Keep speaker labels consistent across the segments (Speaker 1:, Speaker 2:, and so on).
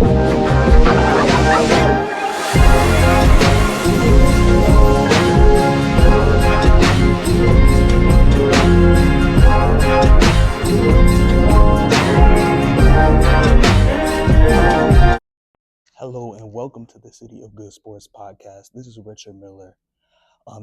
Speaker 1: Hello and welcome to the City of Good Sports podcast. This is Richard Miller.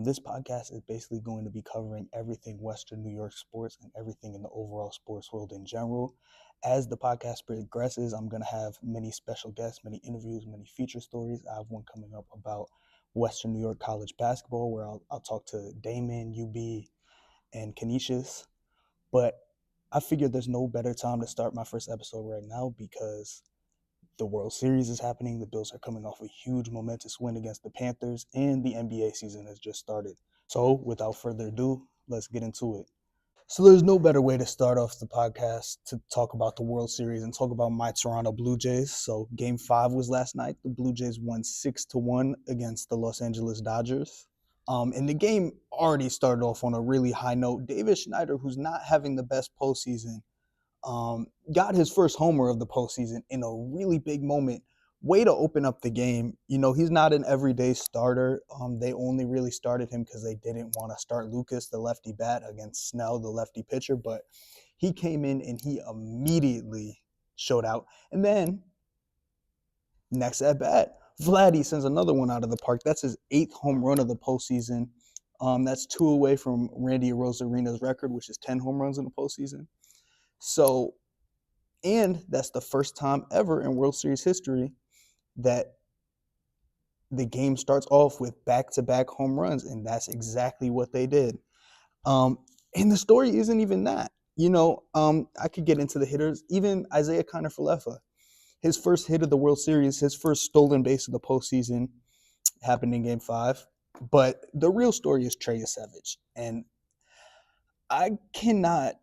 Speaker 1: This podcast is basically going to be covering everything Western New York sports and everything in the overall sports world in general. As the podcast progresses, I'm going to have many special guests, many interviews, many feature stories. I have one coming up about Western New York college basketball where I'll talk to Damon, UB, and Canisius. But I figured there's no better time to start my first episode right now because the World Series is happening. The Bills are coming off a huge momentous win against the Panthers, and the NBA season has just started. So without further ado, let's get into it. So there's no better way to start off the podcast to talk about the World Series and talk about my Toronto Blue Jays. So Game 5 was last night. The Blue Jays won 6-1 against the Los Angeles Dodgers. And the game already started off on a really high note. Davis Schneider, who's not having the best postseason, got his first homer of the postseason in a really big moment. Way to open up the game. You know, he's not an everyday starter. They only really started him because they didn't want to start Lucas, the lefty bat, against Snell, the lefty pitcher. But he came in and he immediately showed out. And then next at bat, Vladdy sends another one out of the park. That's his 8th home run of the postseason. That's 2 away from Randy Arosarena's record, which is 10 home runs in the postseason. So, and that's the first time ever in World Series history that the game starts off with back-to-back home runs, and that's exactly what they did. And the story isn't even that. You know, I could get into the hitters. Even Isaiah Kiner-Falefa, his first hit of the World Series, his first stolen base of the postseason happened in Game 5. But the real story is Trey Yesavage, and I cannot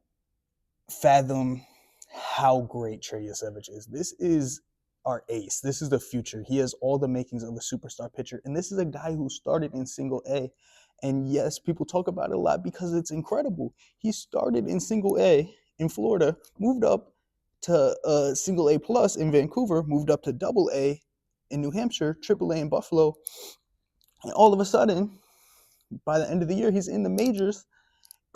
Speaker 1: fathom how great Trey Yesavage is. This is our ace. This is the future. He has all the makings of a superstar pitcher. And this is a guy who started in single A. And yes, people talk about it a lot because it's incredible. He started in single A in Florida, moved up to single A plus in Vancouver, moved up to double A in New Hampshire, triple A in Buffalo. And all of a sudden, by the end of the year, he's in the majors.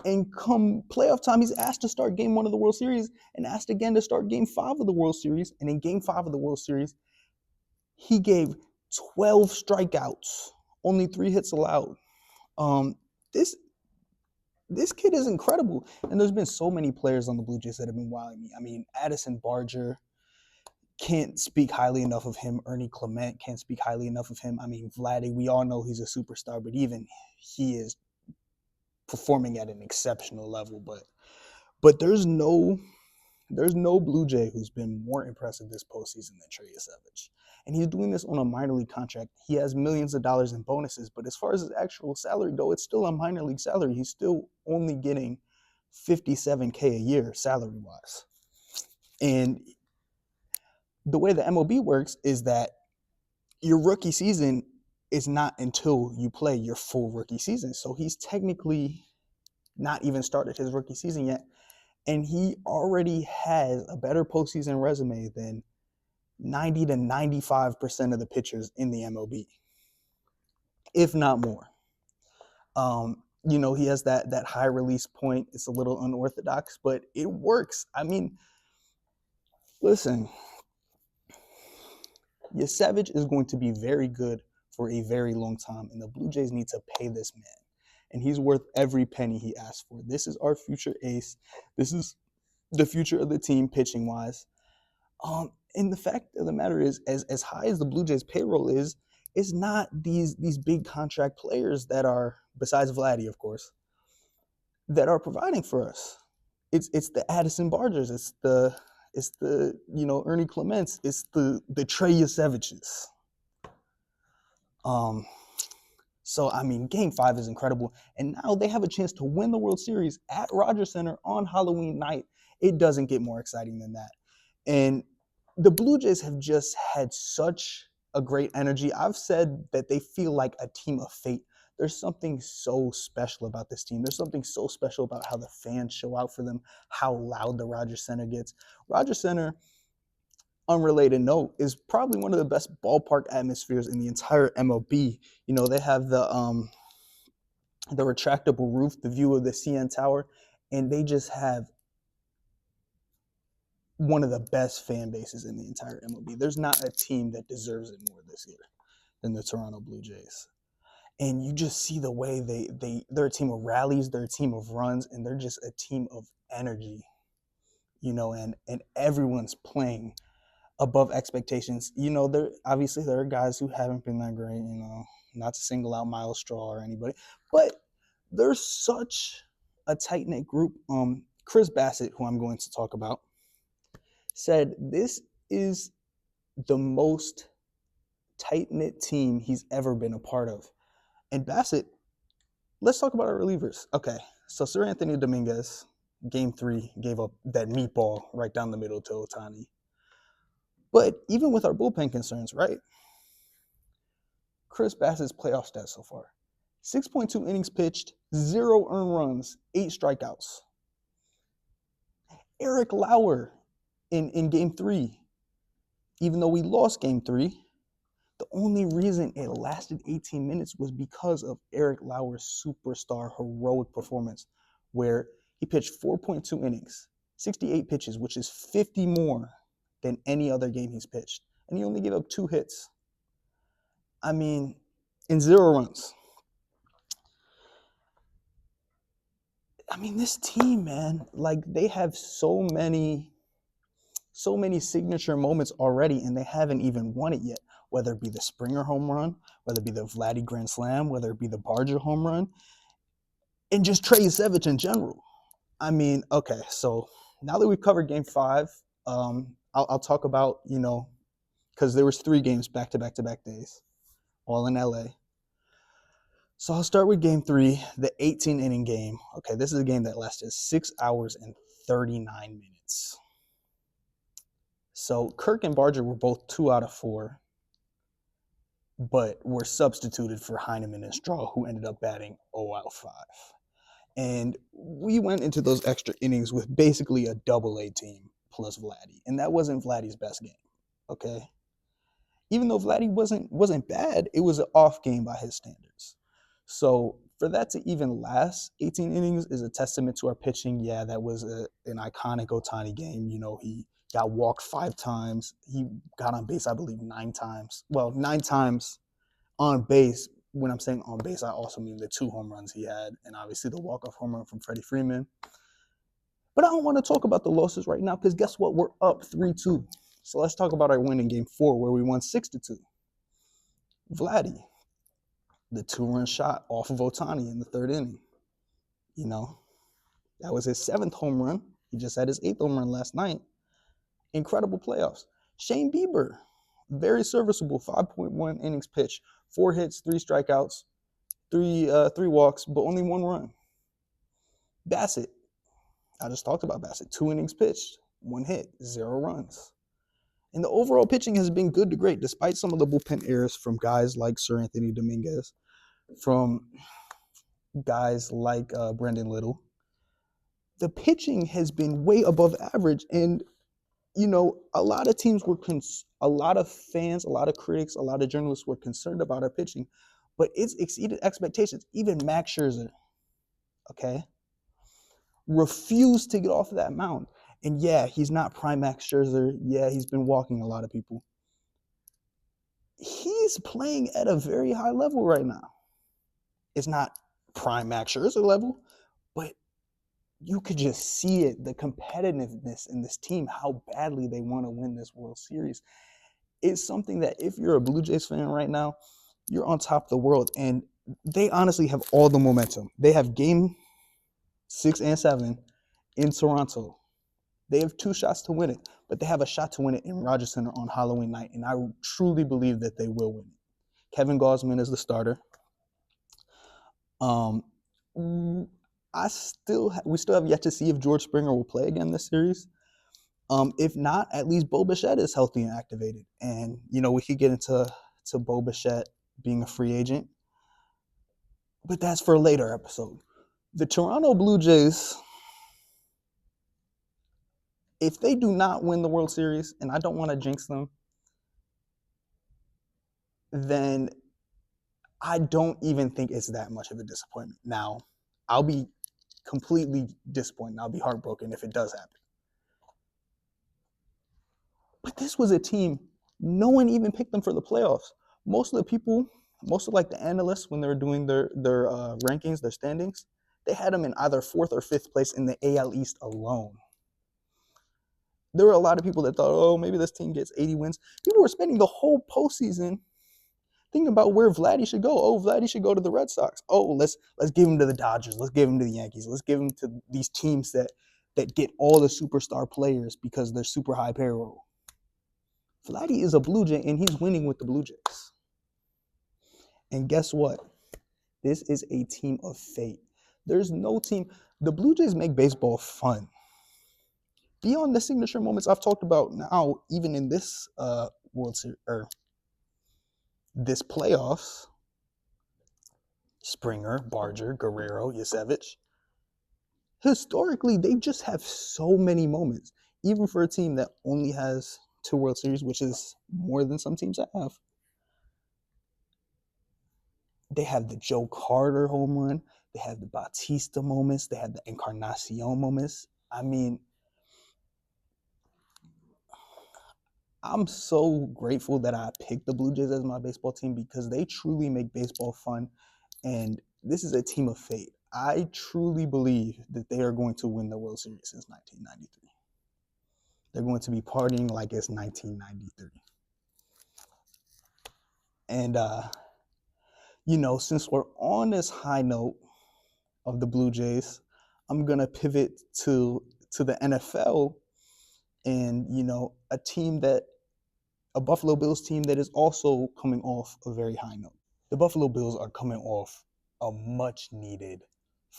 Speaker 1: And come playoff time, he's asked to start Game 1 of the World Series and asked again to start Game 5 of the World Series. And in Game 5 of the World Series, he gave 12 strikeouts, only 3 hits allowed. This kid is incredible. And there's been so many players on the Blue Jays that have been wowing me. I mean, Addison Barger, can't speak highly enough of him. Ernie Clement, can't speak highly enough of him. I mean, Vladdy, we all know he's a superstar, but even he is performing at an exceptional level, but there's no Blue Jay who's been more impressive this postseason than Trey Yesavage. And he's doing this on a minor league contract. He has millions of dollars in bonuses, but as far as his actual salary go, it's still a minor league salary. He's still only getting $57K a year salary-wise. And the way the MLB works is that your rookie season is not until you play your full rookie season. So he's technically not even started his rookie season yet. And he already has a better postseason resume than 90 to 95% of the pitchers in the MLB, if not more. You know, he has that high release point. It's a little unorthodox, but it works. I mean, listen, Yesavage is going to be very good for a very long time, and the Blue Jays need to pay this man. And he's worth every penny he asked for. This is our future ace. This is the future of the team pitching-wise. And the fact of the matter is, as high as the Blue Jays payroll is, it's not these big contract players that are, besides Vladdy, of course, that are providing for us. It's the Addison Bargers. It's the Ernie Clements. It's the Trey Yesavages. So, I mean, Game 5 is incredible. And now they have a chance to win the World Series at Rogers Center on Halloween night. It doesn't get more exciting than that. And the Blue Jays have just had such a great energy. I've said that they feel like a team of fate. There's something so special about this team. There's something so special about how the fans show out for them, how loud the Rogers Center gets. Rogers Center, unrelated note, is probably one of the best ballpark atmospheres in the entire MLB. They have the retractable roof, the view of the CN Tower, and they just have one of the best fan bases in the entire MLB. There's not a team that deserves it more this year than the Toronto Blue Jays. And you just see the way they're a team of rallies, they're a team of runs, and they're just a team of energy, and everyone's playing above expectations. There obviously there are guys who haven't been that great, not to single out Miles Straw or anybody, but there's such a tight-knit group. Chris Bassett, who I'm going to talk about, said this is the most tight-knit team he's ever been a part of. And Bassett, let's talk about our relievers. Okay, so Seranthony Dominguez, Game 3, gave up that meatball right down the middle to Ohtani. But even with our bullpen concerns, right? Chris Bassett's playoff stats so far: 6.2 innings pitched, 0 earned runs, 8 strikeouts. Eric Lauer in Game 3, even though we lost Game 3, the only reason it lasted 18 minutes was because of Eric Lauer's superstar heroic performance, where he pitched 4.2 innings, 68 pitches, which is 50 more than any other game he's pitched. And he only gave up 2 hits. I mean, in 0 runs. I mean, this team, man, like, they have so many signature moments already, and they haven't even won it yet. Whether it be the Springer home run, whether it be the Vladdy grand slam, whether it be the Barger home run, and just Trey Yesevich in general. I mean, okay, so now that we've covered Game 5, I'll talk about, because there was 3 games back-to-back days, all in LA. So I'll start with Game 3, the 18-inning game. Okay, this is a game that lasted 6 hours and 39 minutes. So Kirk and Barger were both 2 out of 4, but were substituted for Heineman and Straw, who ended up batting 0 out of 5. And we went into those extra innings with basically a double-A team plus Vladdy, and that wasn't Vladdy's best game, okay? Even though Vladdy wasn't bad, it was an off game by his standards. So for that to even last 18 innings is a testament to our pitching. Yeah, that was an iconic Ohtani game. He got walked 5 times. He got on base, I believe, 9 times. Well, 9 times on base. When I'm saying on base, I also mean the 2 home runs he had, and obviously the walk-off home run from Freddie Freeman. But I don't want to talk about the losses right now, because guess what? We're up 3-2. So let's talk about our win in Game 4, where we won 6-2. Vladdy, the 2-run shot off of Ohtani in the 3rd inning. That was his 7th home run. He just had his 8th home run last night. Incredible playoffs. Shane Bieber, very serviceable, 5.1 innings pitched, 4 hits, 3 strikeouts, 3 walks, but only 1 run. Bassett, I just talked about Bassett, 2 innings pitched, 1 hit, 0 runs. And the overall pitching has been good to great, despite some of the bullpen errors from guys like Seranthony Dominguez, from guys like Brendan Little. The pitching has been way above average, and a lot of teams were, a lot of fans, a lot of critics, a lot of journalists were concerned about our pitching, but it's exceeded expectations. Even Max Scherzer, okay, refused to get off of that mound. And yeah, he's not prime Max Scherzer. Yeah, he's been walking a lot of people. He's playing at a very high level right now. It's not prime Max Scherzer level, but you could just see it, the competitiveness in this team, how badly they want to win this World Series. It's something that if you're a Blue Jays fan right now, you're on top of the world. And they honestly have all the momentum. They have Game 6 and 7 in Toronto. They have 2 shots to win it, but they have a shot to win it in Rogers Center on Halloween night, and I truly believe that they will win it. Kevin Gausman is the starter. We still have yet to see if George Springer will play again this series. If not, at least Bo Bichette is healthy and activated, and we could get into Bo Bichette being a free agent, but that's for a later episode. The Toronto Blue Jays if they do not win the World Series, and I don't want to jinx them, then I don't even think it's that much of a disappointment. Now, I'll be completely disappointed. I'll be heartbroken if it does happen. But this was a team, no one even picked them for the playoffs. Most of the people, most of like the analysts, when they were doing their rankings, their standings, they had them in either fourth or fifth place in the AL East alone. There were a lot of people that thought, oh, maybe this team gets 80 wins. People were spending the whole postseason thinking about where Vladdy should go. Oh, Vladdy should go to the Red Sox. Oh, let's give him to the Dodgers. Let's give him to the Yankees. Let's give him to these teams that get all the superstar players because they're super high payroll. Vladdy is a Blue Jay, and he's winning with the Blue Jays. And guess what? This is a team of fate. There's no team. The Blue Jays make baseball fun. Beyond the signature moments I've talked about now, even in this World Series or this playoffs, Springer, Barger, Guerrero, Yasevich. Historically, they just have so many moments. Even for a team that only has 2 World Series, which is more than some teams have. They have the Joe Carter home run. They have the Bautista moments. They have the Encarnacion moments. I mean, I'm so grateful that I picked the Blue Jays as my baseball team because they truly make baseball fun. And this is a team of fate. I truly believe that they are going to win the World Series since 1993. They're going to be partying like it's 1993. And, since we're on this high note of the Blue Jays, I'm going to pivot to the NFL and, a Buffalo Bills team that is also coming off a very high note. The Buffalo Bills are coming off a much-needed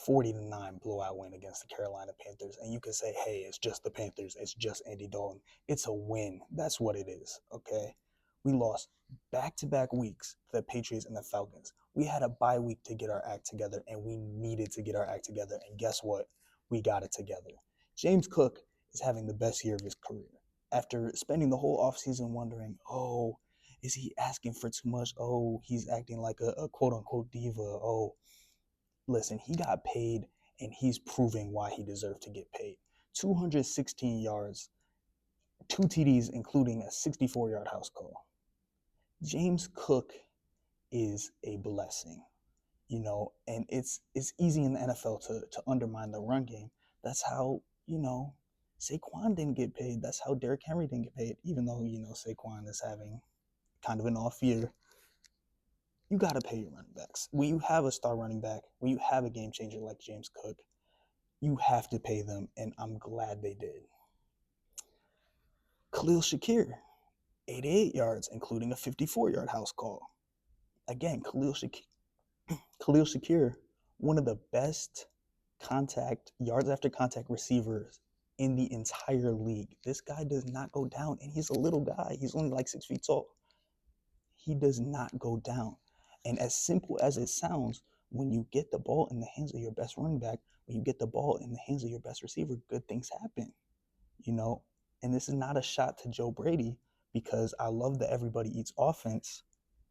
Speaker 1: 40-9 blowout win against the Carolina Panthers. And you can say, hey, it's just the Panthers. It's just Andy Dalton. It's a win. That's what it is, okay? We lost back-to-back weeks to the Patriots and the Falcons. We had a bye week to get our act together, and we needed to get our act together. And guess what? We got it together. James Cook is having the best year of his career. After spending the whole offseason wondering, oh, is he asking for too much? Oh, he's acting like a quote-unquote diva. Oh, listen, he got paid, and he's proving why he deserved to get paid. 216 yards, 2 TDs, including a 64-yard house call. James Cook is a blessing, and it's easy in the NFL to undermine the run game. That's how, Saquon didn't get paid. That's how Derrick Henry didn't get paid, even though, Saquon is having kind of an off year. You got to pay your running backs. When you have a star running back, when you have a game changer like James Cook, you have to pay them, and I'm glad they did. Khalil Shakir, 88 yards, including a 54-yard house call. Again, Khalil Shakir, one of the best yards after contact receivers in the entire league. This guy does not go down, and he's a little guy. He's only like 6 feet tall. He does not go down. And as simple as it sounds, when you get the ball in the hands of your best running back, when you get the ball in the hands of your best receiver, good things happen, And this is not a shot to Joe Brady because I love the everybody eats offense,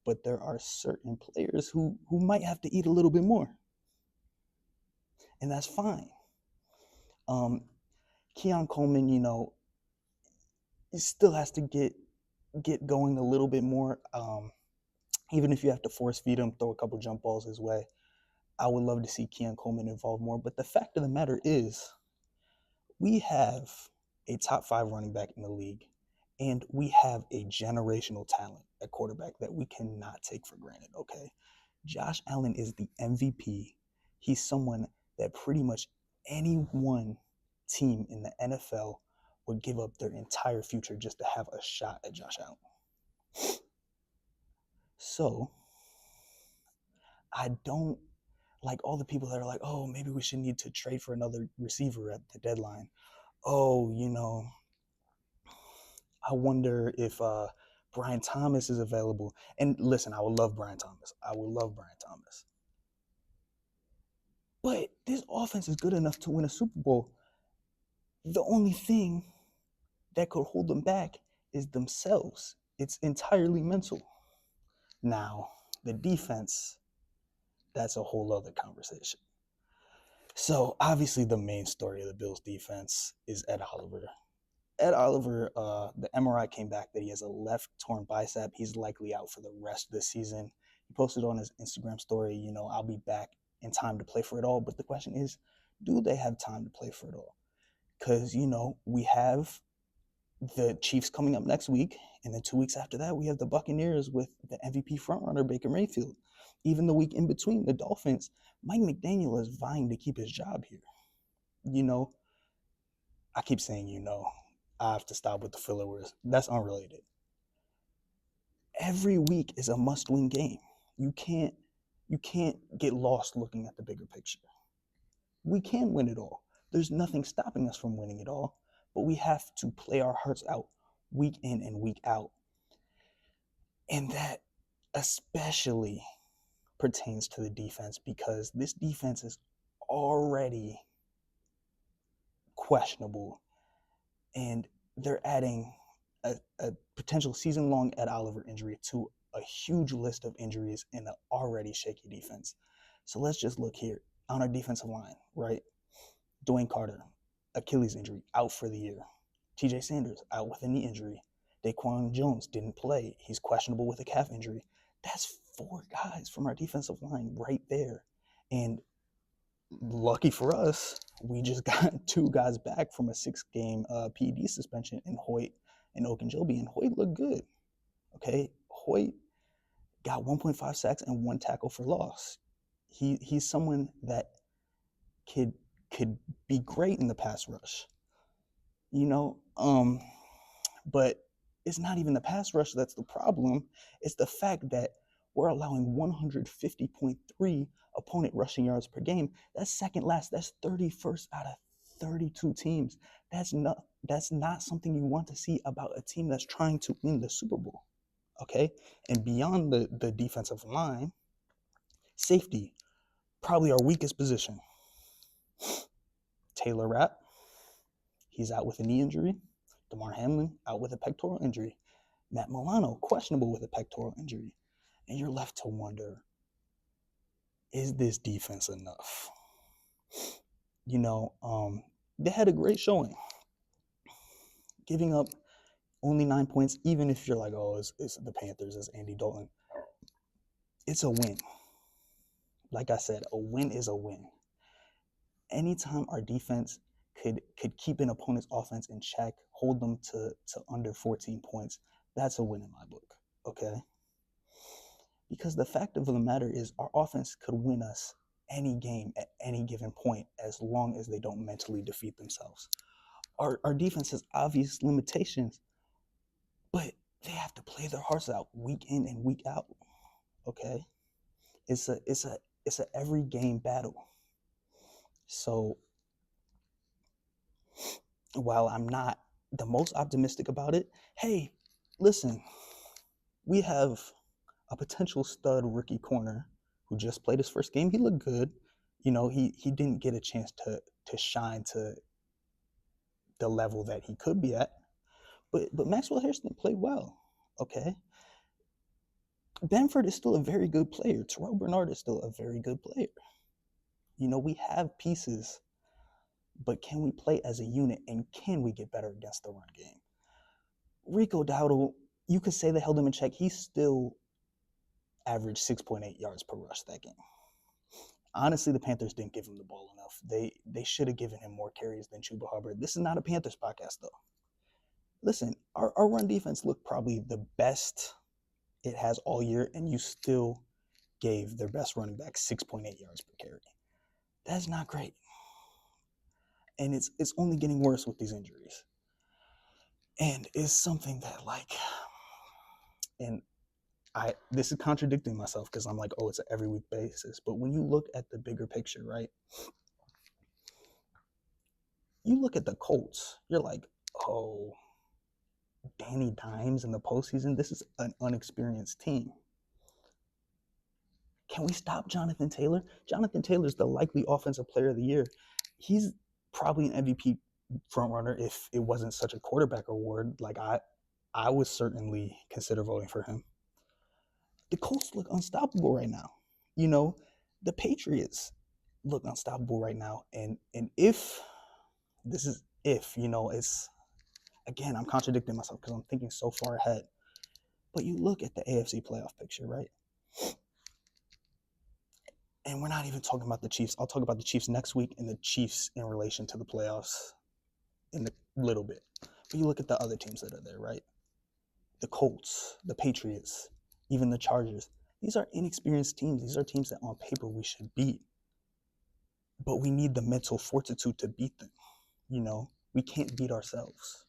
Speaker 1: but there are certain players who might have to eat a little bit more. And that's fine. Keon Coleman, he still has to get going a little bit more. Even if you have to force feed him, throw a couple jump balls his way. I would love to see Keon Coleman involved more. But the fact of the matter is, we have a top 5 running back in the league, and we have a generational talent at quarterback that we cannot take for granted, okay? Josh Allen is the MVP. He's someone that pretty much any one team in the NFL would give up their entire future just to have a shot at Josh Allen. So, I don't like all the people that are like, oh, maybe we should need to trade for another receiver at the deadline. Oh, I wonder if Brian Thomas is available. And listen, I would love Brian Thomas. But this offense is good enough to win a Super Bowl. The only thing that could hold them back is themselves. It's entirely mental. Now, the defense, that's a whole other conversation. So obviously the main story of the Bills defense is Ed Oliver. Ed Oliver, the MRI came back that he has a left torn bicep. He's likely out for the rest of the season. He posted on his Instagram story, I'll be back in time to play for it all. But the question is, do they have time to play for it all? Because, we have the Chiefs coming up next week. And then 2 weeks after that, we have the Buccaneers with the MVP frontrunner, Baker Mayfield. Even the week in between, the Dolphins, Mike McDaniel is vying to keep his job here. I keep saying, I have to stop with the filler words. That's unrelated. Every week is a must-win game. You can't get lost looking at the bigger picture. We can win it all. There's nothing stopping us from winning it all, but we have to play our hearts out week in and week out. And that especially pertains to the defense, because this defense is already questionable, and they're adding a potential season-long Ed Oliver injury to a huge list of injuries in an already shaky defense. So let's just look here on our defensive line, right? Dwayne Carter, Achilles injury, out for the year. TJ Sanders, out with a knee injury. Daquan Jones didn't play. He's questionable with a calf injury. That's 4 guys from our defensive line right there. And lucky for us, we just got 2 guys back from a 6-game PED suspension in Hoyt and Ogunjobi, and Hoyt looked good. Okay, Hoyt got 1.5 sacks and 1 tackle for loss. He's someone that could be great in the pass rush, but it's not even the pass rush that's the problem. It's the fact that we're allowing 150.3 opponent rushing yards per game. That's second last. That's 31st out of 32 teams. That's not something you want to see about a team that's trying to win the Super Bowl. Okay? And beyond the defensive line, safety, probably our weakest position. Taylor Rapp, he's out with a knee injury. DeMar Hamlin, out with a pectoral injury. Matt Milano, questionable with a pectoral injury. And you're left to wonder, is this defense enough? They had a great showing. Giving up only 9 points, even if you're like, oh, it's the Panthers, it's Andy Dalton. It's a win. Like I said, a win is a win. Anytime our defense could keep an opponent's offense in check, hold them to under 14 points, that's a win in my book, okay? Because the fact of the matter is our offense could win us any game at any given point as long as they don't mentally defeat themselves. Our defense has obvious limitations, but they have to play their hearts out week in and week out, okay? It's a every game battle. So while I'm not the most optimistic about it, hey, listen, we have a potential stud rookie corner who just played his first game. He looked good. He didn't get a chance to shine to the level that he could be at. But Maxwell Hairston played well, okay? Benford is still a very good player. Terrell Bernard is still a very good player. We have pieces, but can we play as a unit, and can we get better against the run game? Rico Dowdle, you could say they held him in check. He still averaged 6.8 yards per rush that game. Honestly, the Panthers didn't give him the ball enough. They should have given him more carries than Chuba Hubbard. This is not a Panthers podcast, though. Listen, our run defense looked probably the best it has all year, and you still gave their best running back 6.8 yards per carry. That's not great. And it's only getting worse with these injuries. And it's something that, this is contradicting myself because I'm like, oh, it's an every week basis. But when you look at the bigger picture, right? You look at the Colts, you're like, oh, Danny Dimes in the postseason, this is an unexperienced team. Can we stop Jonathan Taylor? Jonathan Taylor is the likely offensive player of the year. He's probably an MVP front runner if it wasn't such a quarterback award. Like I would certainly consider voting for him. The Colts look unstoppable right now. You know, the Patriots look unstoppable right now. And if this is if, it's again, I'm contradicting myself because I'm thinking so far ahead. But you look at the AFC playoff picture, right? And we're not even talking about the Chiefs. I'll talk about the Chiefs next week and the Chiefs in relation to the playoffs in a little bit. But you look at the other teams that are there, right? The Colts, the Patriots, even the Chargers. These are inexperienced teams. These are teams that on paper we should beat. But we need the mental fortitude to beat them. We can't beat ourselves.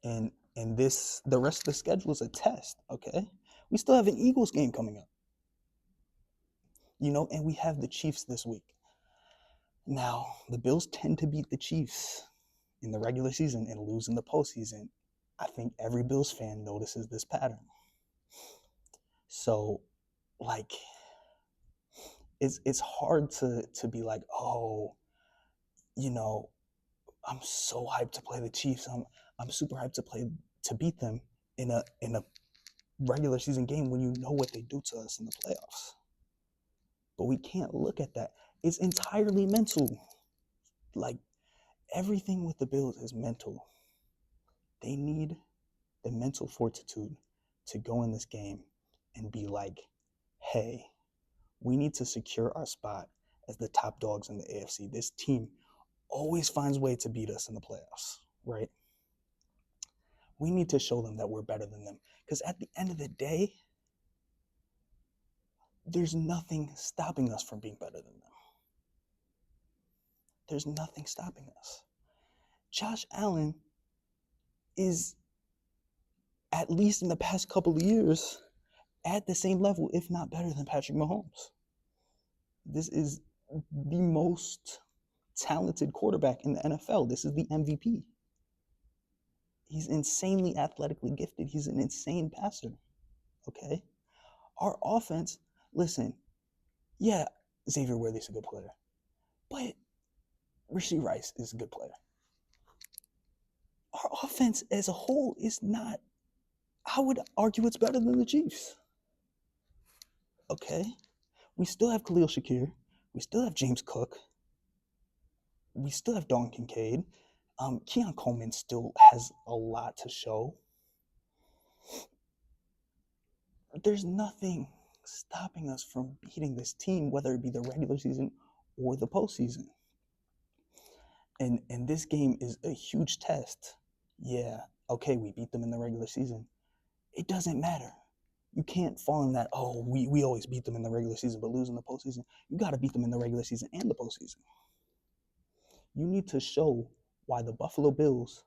Speaker 1: And the rest of the schedule is a test, okay? We still have an Eagles game coming up. And we have the Chiefs this week. Now, the Bills tend to beat the Chiefs in the regular season and lose in the postseason. I think every Bills fan notices this pattern. So, like, it's hard to be like, oh, I'm so hyped to play the Chiefs. I'm super hyped to beat them in a regular season game when you know what they do to us in the playoffs. But we can't look at that. It's entirely mental. Like, everything with the Bills is mental. They need the mental fortitude to go in this game and be like, hey, we need to secure our spot as the top dogs in the AFC. This team always finds a way to beat us in the playoffs, right? We need to show them that we're better than them. Because at the end of the day, there's nothing stopping us from being better than them. There's nothing stopping us. Josh Allen is, at least in the past couple of years, at the same level, if not better than Patrick Mahomes. This is the most talented quarterback in the NFL. This is the MVP. He's insanely athletically gifted. He's an insane passer, okay? Our offense, listen, yeah, Xavier Worthy's a good player, but Rashee Rice is a good player. Our offense as a whole is not, I would argue it's better than the Chiefs. Okay? We still have Khalil Shakir. We still have James Cook. We still have Dalton Kincaid. Keon Coleman still has a lot to show. There's nothing stopping us from beating this team, whether it be the regular season or the postseason. And this game is a huge test. Yeah, okay, we beat them in the regular season. It doesn't matter. You can't fall in that, oh, we always beat them in the regular season but lose in the postseason. You got to beat them in the regular season and the postseason. You need to show why the Buffalo Bills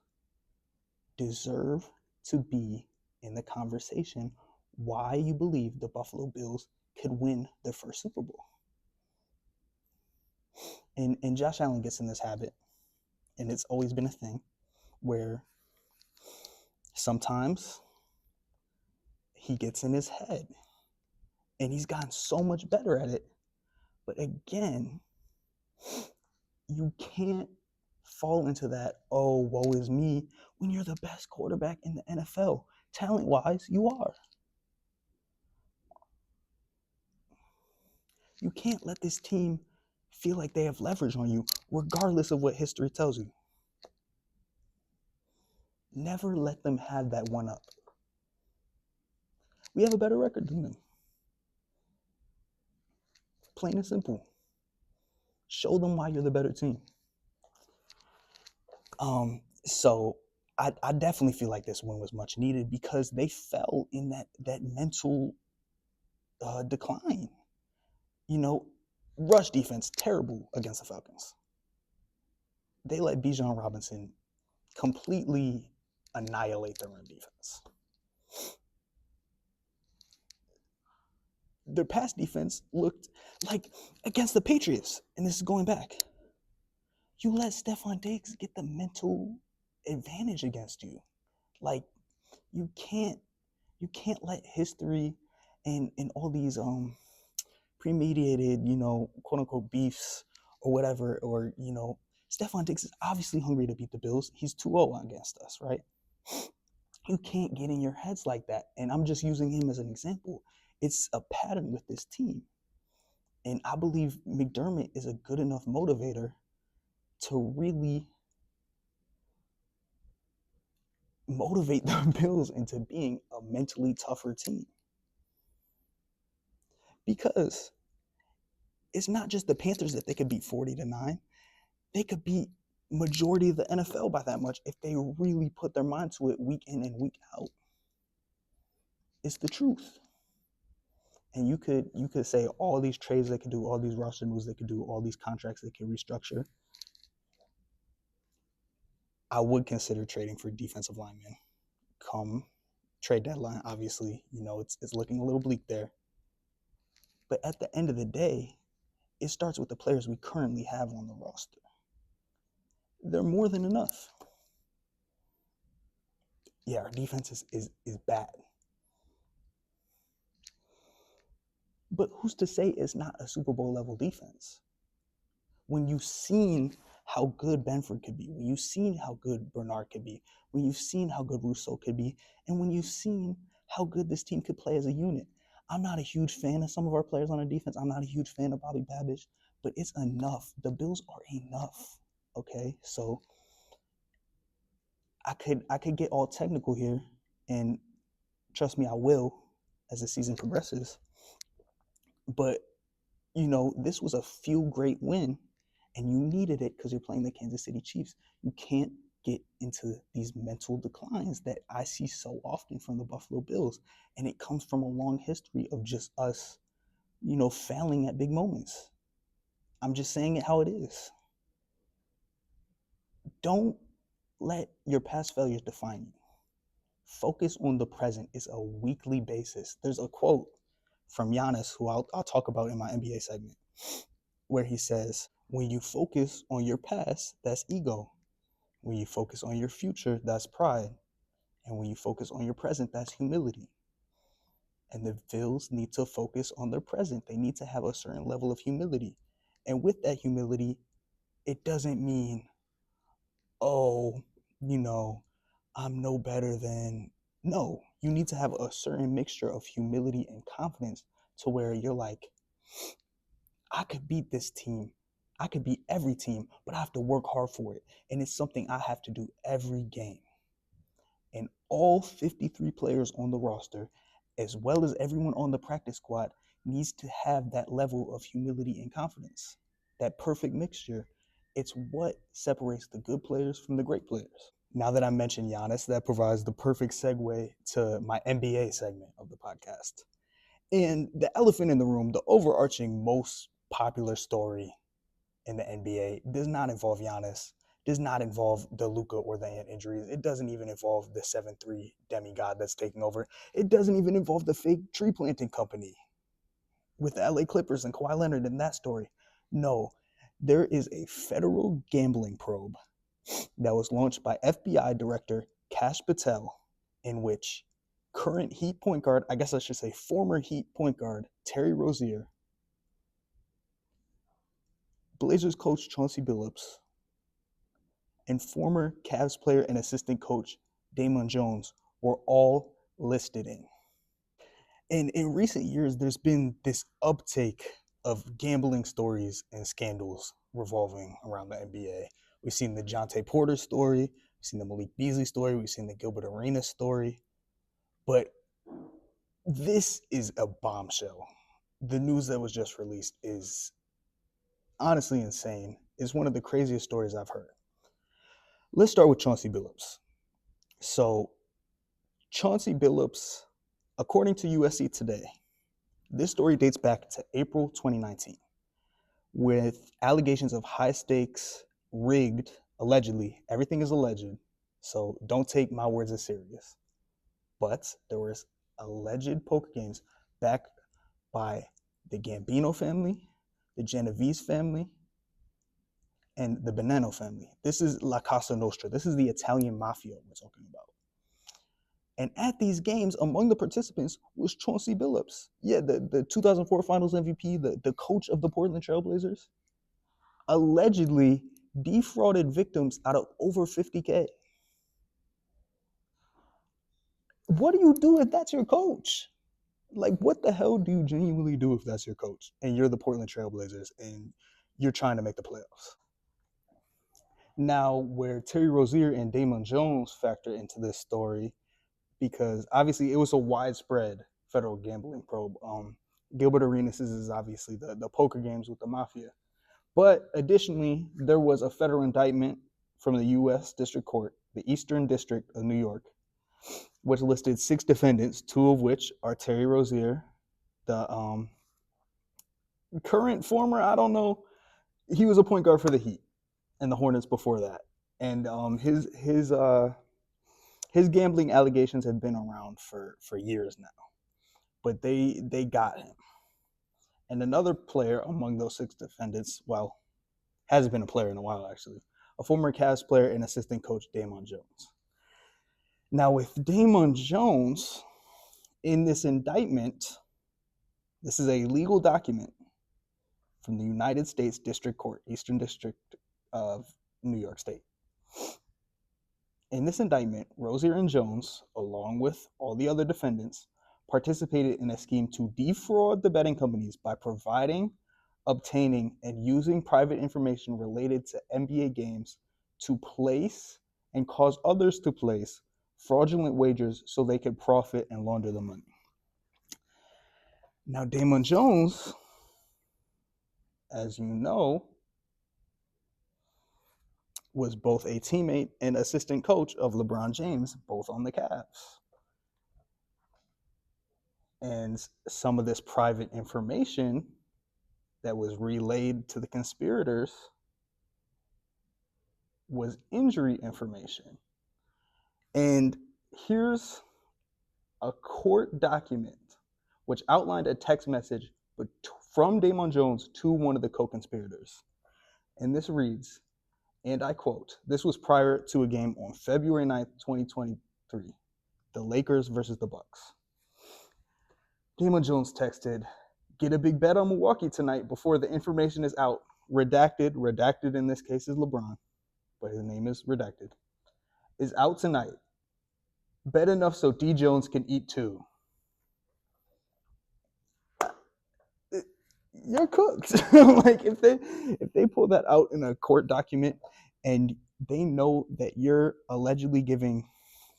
Speaker 1: deserve to be in the conversation, why you believe the Buffalo Bills could win their first Super Bowl. And Josh Allen gets in this habit, and it's always been a thing, where sometimes he gets in his head, and he's gotten so much better at it. But again, you can't fall into that, oh, woe is me, when you're the best quarterback in the NFL. Talent-wise, you are. You can't let this team feel like they have leverage on you, regardless of what history tells you. Never let them have that one up. We have a better record than them. Plain and simple. Show them why you're the better team. So I definitely feel like this win was much needed because they fell in that mental decline. Rush defense, terrible against the Falcons. They let Bijan Robinson completely annihilate their run defense. Their pass defense looked like against the Patriots, and this is going back. You let Stefon Diggs get the mental advantage against you. Like, you can't let history and all these premeditated, quote unquote beefs or whatever, or Stefon Diggs is obviously hungry to beat the Bills. He's 2-0 against us, right? You can't get in your heads like that. And I'm just using him as an example. It's a pattern with this team. And I believe McDermott is a good enough motivator to really motivate the Bills into being a mentally tougher team. Because it's not just the Panthers that they could beat 40-9. They could beat majority of the NFL by that much if they really put their mind to it week in and week out. It's the truth. And you could say all these trades they could do, all these roster moves they could do, all these contracts they could restructure. I would consider trading for defensive linemen come trade deadline. Obviously, it's looking a little bleak there. But at the end of the day, it starts with the players we currently have on the roster. They're more than enough. Yeah, our defense is bad. But who's to say it's not a Super Bowl level defense? When you've seen how good Benford could be, when you've seen how good Bernard could be, when you've seen how good Rousseau could be, and when you've seen how good this team could play as a unit. I'm not a huge fan of some of our players on our defense. I'm not a huge fan of Bobby Babbage, but it's enough. The Bills are enough, okay? So I could get all technical here, and trust me, I will as the season progresses. But, this was a feel great win, and you needed it because you're playing the Kansas City Chiefs. You can't get into these mental declines that I see so often from the Buffalo Bills. And it comes from a long history of just us, failing at big moments. I'm just saying it how it is. Don't let your past failures define you. Focus on the present. It's a weekly basis. There's a quote from Giannis, who I'll talk about in my NBA segment, where he says, when you focus on your past, that's ego. When you focus on your future, that's pride. And when you focus on your present, that's humility. And the Bills need to focus on their present. They need to have a certain level of humility. And with that humility, it doesn't mean, I'm no better than. No, you need to have a certain mixture of humility and confidence to where you're like, I could beat this team. I could beat every team, but I have to work hard for it. And it's something I have to do every game. And all 53 players on the roster, as well as everyone on the practice squad, needs to have that level of humility and confidence, that perfect mixture. It's what separates the good players from the great players. Now that I mentioned Giannis, that provides the perfect segue to my NBA segment of the podcast. And the elephant in the room, the overarching most popular story in the NBA does not involve Giannis, does not involve the Luka or the Ant injuries. It doesn't even involve the 7-3 demigod that's taking over. It doesn't even involve the fake tree planting company with the LA Clippers and Kawhi Leonard in that story. No, there is a federal gambling probe that was launched by FBI Director Kash Patel, in which current Heat point guard, I guess I should say former Heat point guard, Terry Rozier, Blazers coach Chauncey Billups, and former Cavs player and assistant coach Damon Jones were all listed in. And in recent years, there's been this uptake of gambling stories and scandals revolving around the NBA. We've seen the Jonte Porter story, we've seen the Malik Beasley story, we've seen the Gilbert Arenas story, but this is a bombshell. The news that was just released is honestly insane. It's one of the craziest stories I've heard. Let's start with Chauncey Billups. So, Chauncey Billups, according to USA Today, this story dates back to April 2019 with allegations of high stakes, rigged, allegedly, everything is alleged, so don't take my words as serious. But there was alleged poker games backed by the Gambino family, the Genovese family, and the Bonanno family. This is La Casa Nostra. This is the Italian mafia we're talking about. And at these games, among the participants was Chauncey Billups. Yeah, the 2004 Finals MVP, the coach of the Portland Trailblazers. Allegedly, defrauded victims out of over $50K. What do you do if that's your coach? Like, what the hell do you genuinely do if that's your coach and you're the Portland Trailblazers and you're trying to make the playoffs? Now, where Terry Rozier and Damon Jones factor into this story, because obviously it was a widespread federal gambling probe. Gilbert Arenas is obviously the poker games with the mafia. But additionally, there was a federal indictment from the U.S. District Court, the Eastern District of New York, which listed 6 defendants, 2 of which are Terry Rozier, the current former, I don't know, he was a point guard for the Heat and the Hornets before that. And his gambling allegations have been around for years now. But they got him. And another player among those 6 defendants, well, hasn't been a player in a while actually, a former Cavs player and assistant coach, Damon Jones. Now with Damon Jones, in this indictment, this is a legal document from the United States District Court, Eastern District of New York State. In this indictment, Rozier and Jones, along with all the other defendants, participated in a scheme to defraud the betting companies by providing, obtaining, and using private information related to NBA games to place and cause others to place fraudulent wagers so they could profit and launder the money. Now, Damon Jones, as you know, was both a teammate and assistant coach of LeBron James, both on the Cavs. And some of this private information that was relayed to the conspirators was injury information. And here's a court document which outlined a text message from Damon Jones to one of the co-conspirators. And this reads, and I quote, this was prior to a game on February 9th, 2023, the Lakers versus the Bucks. Damon Jones texted, get a big bet on Milwaukee tonight before the information is out. Redacted in this case is LeBron, but his name is redacted, is out tonight. Bet enough so D Jones can eat too. You're cooked. Like if they pull that out in a court document and they know that you're allegedly giving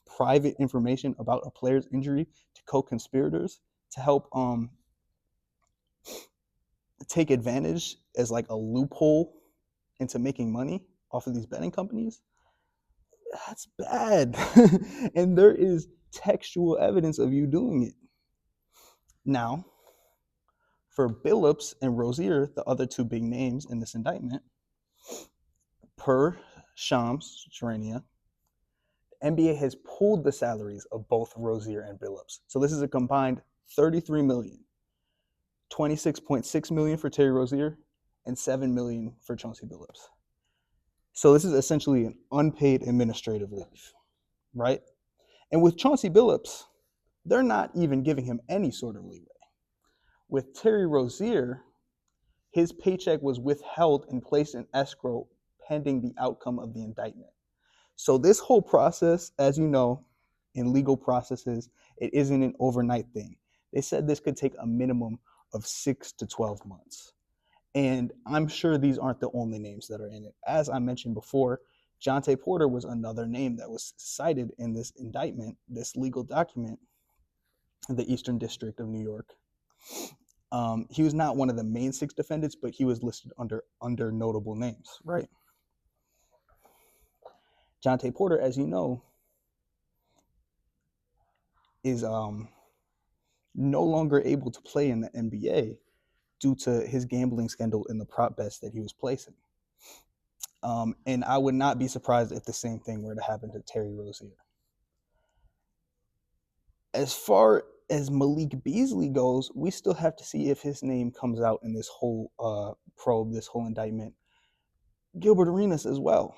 Speaker 1: private information about a player's injury to co-conspirators to help take advantage as like a loophole into making money off of these betting companies, that's bad. And there is textual evidence of you doing it. Now, for Billups and Rozier, the other 2 big names in this indictment, per Shams Charania, the NBA has pulled the salaries of both Rozier and Billups. So this is a combined $33 million, $26.6 million for Terry Rozier, and $7 million for Chauncey Billups. So this is essentially an unpaid administrative leave, right? And with Chauncey Billups, they're not even giving him any sort of leeway. With Terry Rozier, his paycheck was withheld and placed in escrow pending the outcome of the indictment. So this whole process, as you know, in legal processes, it isn't an overnight thing. They said this could take a minimum of 6 to 12 months. And I'm sure these aren't the only names that are in it. As I mentioned before, Jontay Porter was another name that was cited in this indictment, this legal document, in the Eastern District of New York. He was not one of the main 6 defendants, but he was listed under notable names, right? Jontay Porter, as you know, is no longer able to play in the NBA due to his gambling scandal in the prop bets that he was placing. And I would not be surprised if the same thing were to happen to Terry Rozier. As far as Malik Beasley goes, we still have to see if his name comes out in this whole probe, this whole indictment. Gilbert Arenas as well.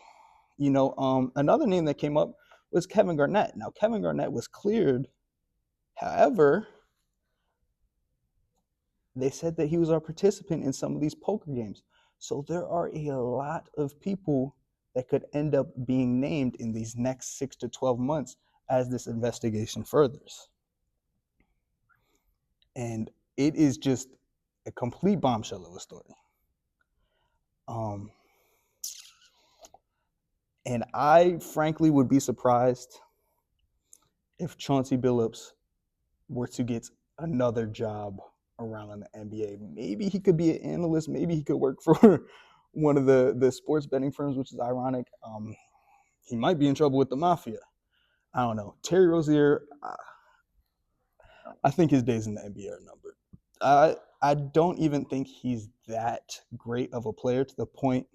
Speaker 1: You know, another name that came up was Kevin Garnett. Now, Kevin Garnett was cleared. However, they said that he was a participant in some of these poker games. So there are a lot of people that could end up being named in these next 6 to 12 months as this investigation furthers. And it is just a complete bombshell of a story. Um, and I frankly would be surprised if Chauncey Billups were to get another job around in the NBA. Maybe he could be an analyst. Maybe he could work for one of the sports betting firms, which is ironic. He might be in trouble with the mafia. I don't know. Terry Rozier, I think his days in the NBA are numbered. I don't even think he's that great of a player to the point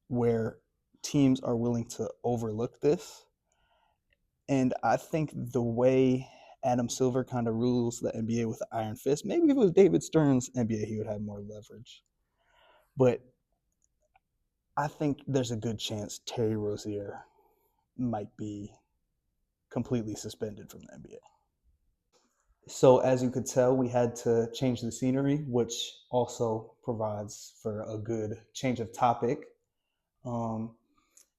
Speaker 1: where teams are willing to overlook this. And I think the way Adam Silver kind of rules the NBA with the iron fist, maybe if it was David Stern's NBA, he would have more leverage. But I think there's a good chance Terry Rozier might be completely suspended from the NBA. So as you could tell, we had to change the scenery, which also provides for a good change of topic. Um,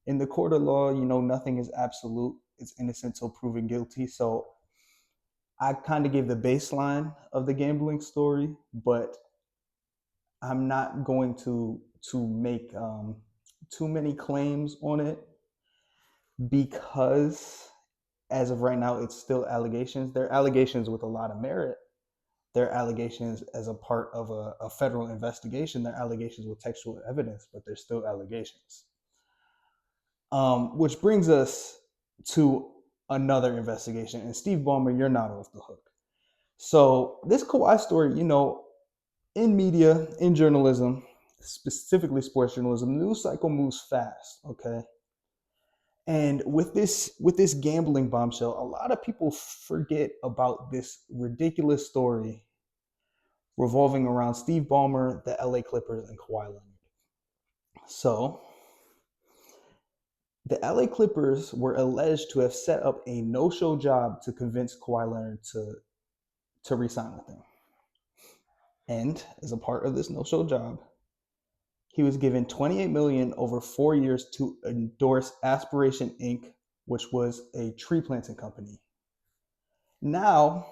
Speaker 1: in the court of law, nothing is absolute. It's innocent till proven guilty. So I kind of gave the baseline of the gambling story, but I'm not going to make too many claims on it because as of right now, it's still allegations. They're allegations with a lot of merit. They're allegations as a part of a federal investigation. They're allegations with textual evidence, but they're still allegations. Which brings us to another investigation. And Steve Ballmer, you're not off the hook. So this Kawhi story, in media, in journalism, specifically sports journalism, the news cycle moves fast. Okay. And with this gambling bombshell, a lot of people forget about this ridiculous story revolving around Steve Ballmer, the LA Clippers, and Kawhi Leonard. So, the LA Clippers were alleged to have set up a no-show job to convince Kawhi Leonard to re-sign with them. And as a part of this no-show job, he was given $28 million over 4 years to endorse Aspiration Inc., which was a tree planting company. Now,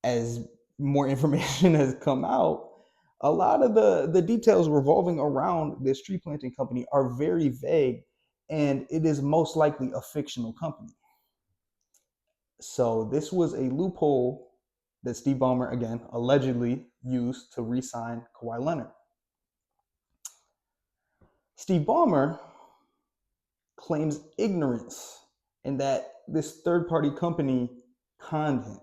Speaker 1: as more information has come out, a lot of the details revolving around this tree planting company are very vague, and it is most likely a fictional company. So this was a loophole that Steve Ballmer, again, allegedly used to re-sign Kawhi Leonard. Steve Ballmer claims ignorance and that this third-party company conned him.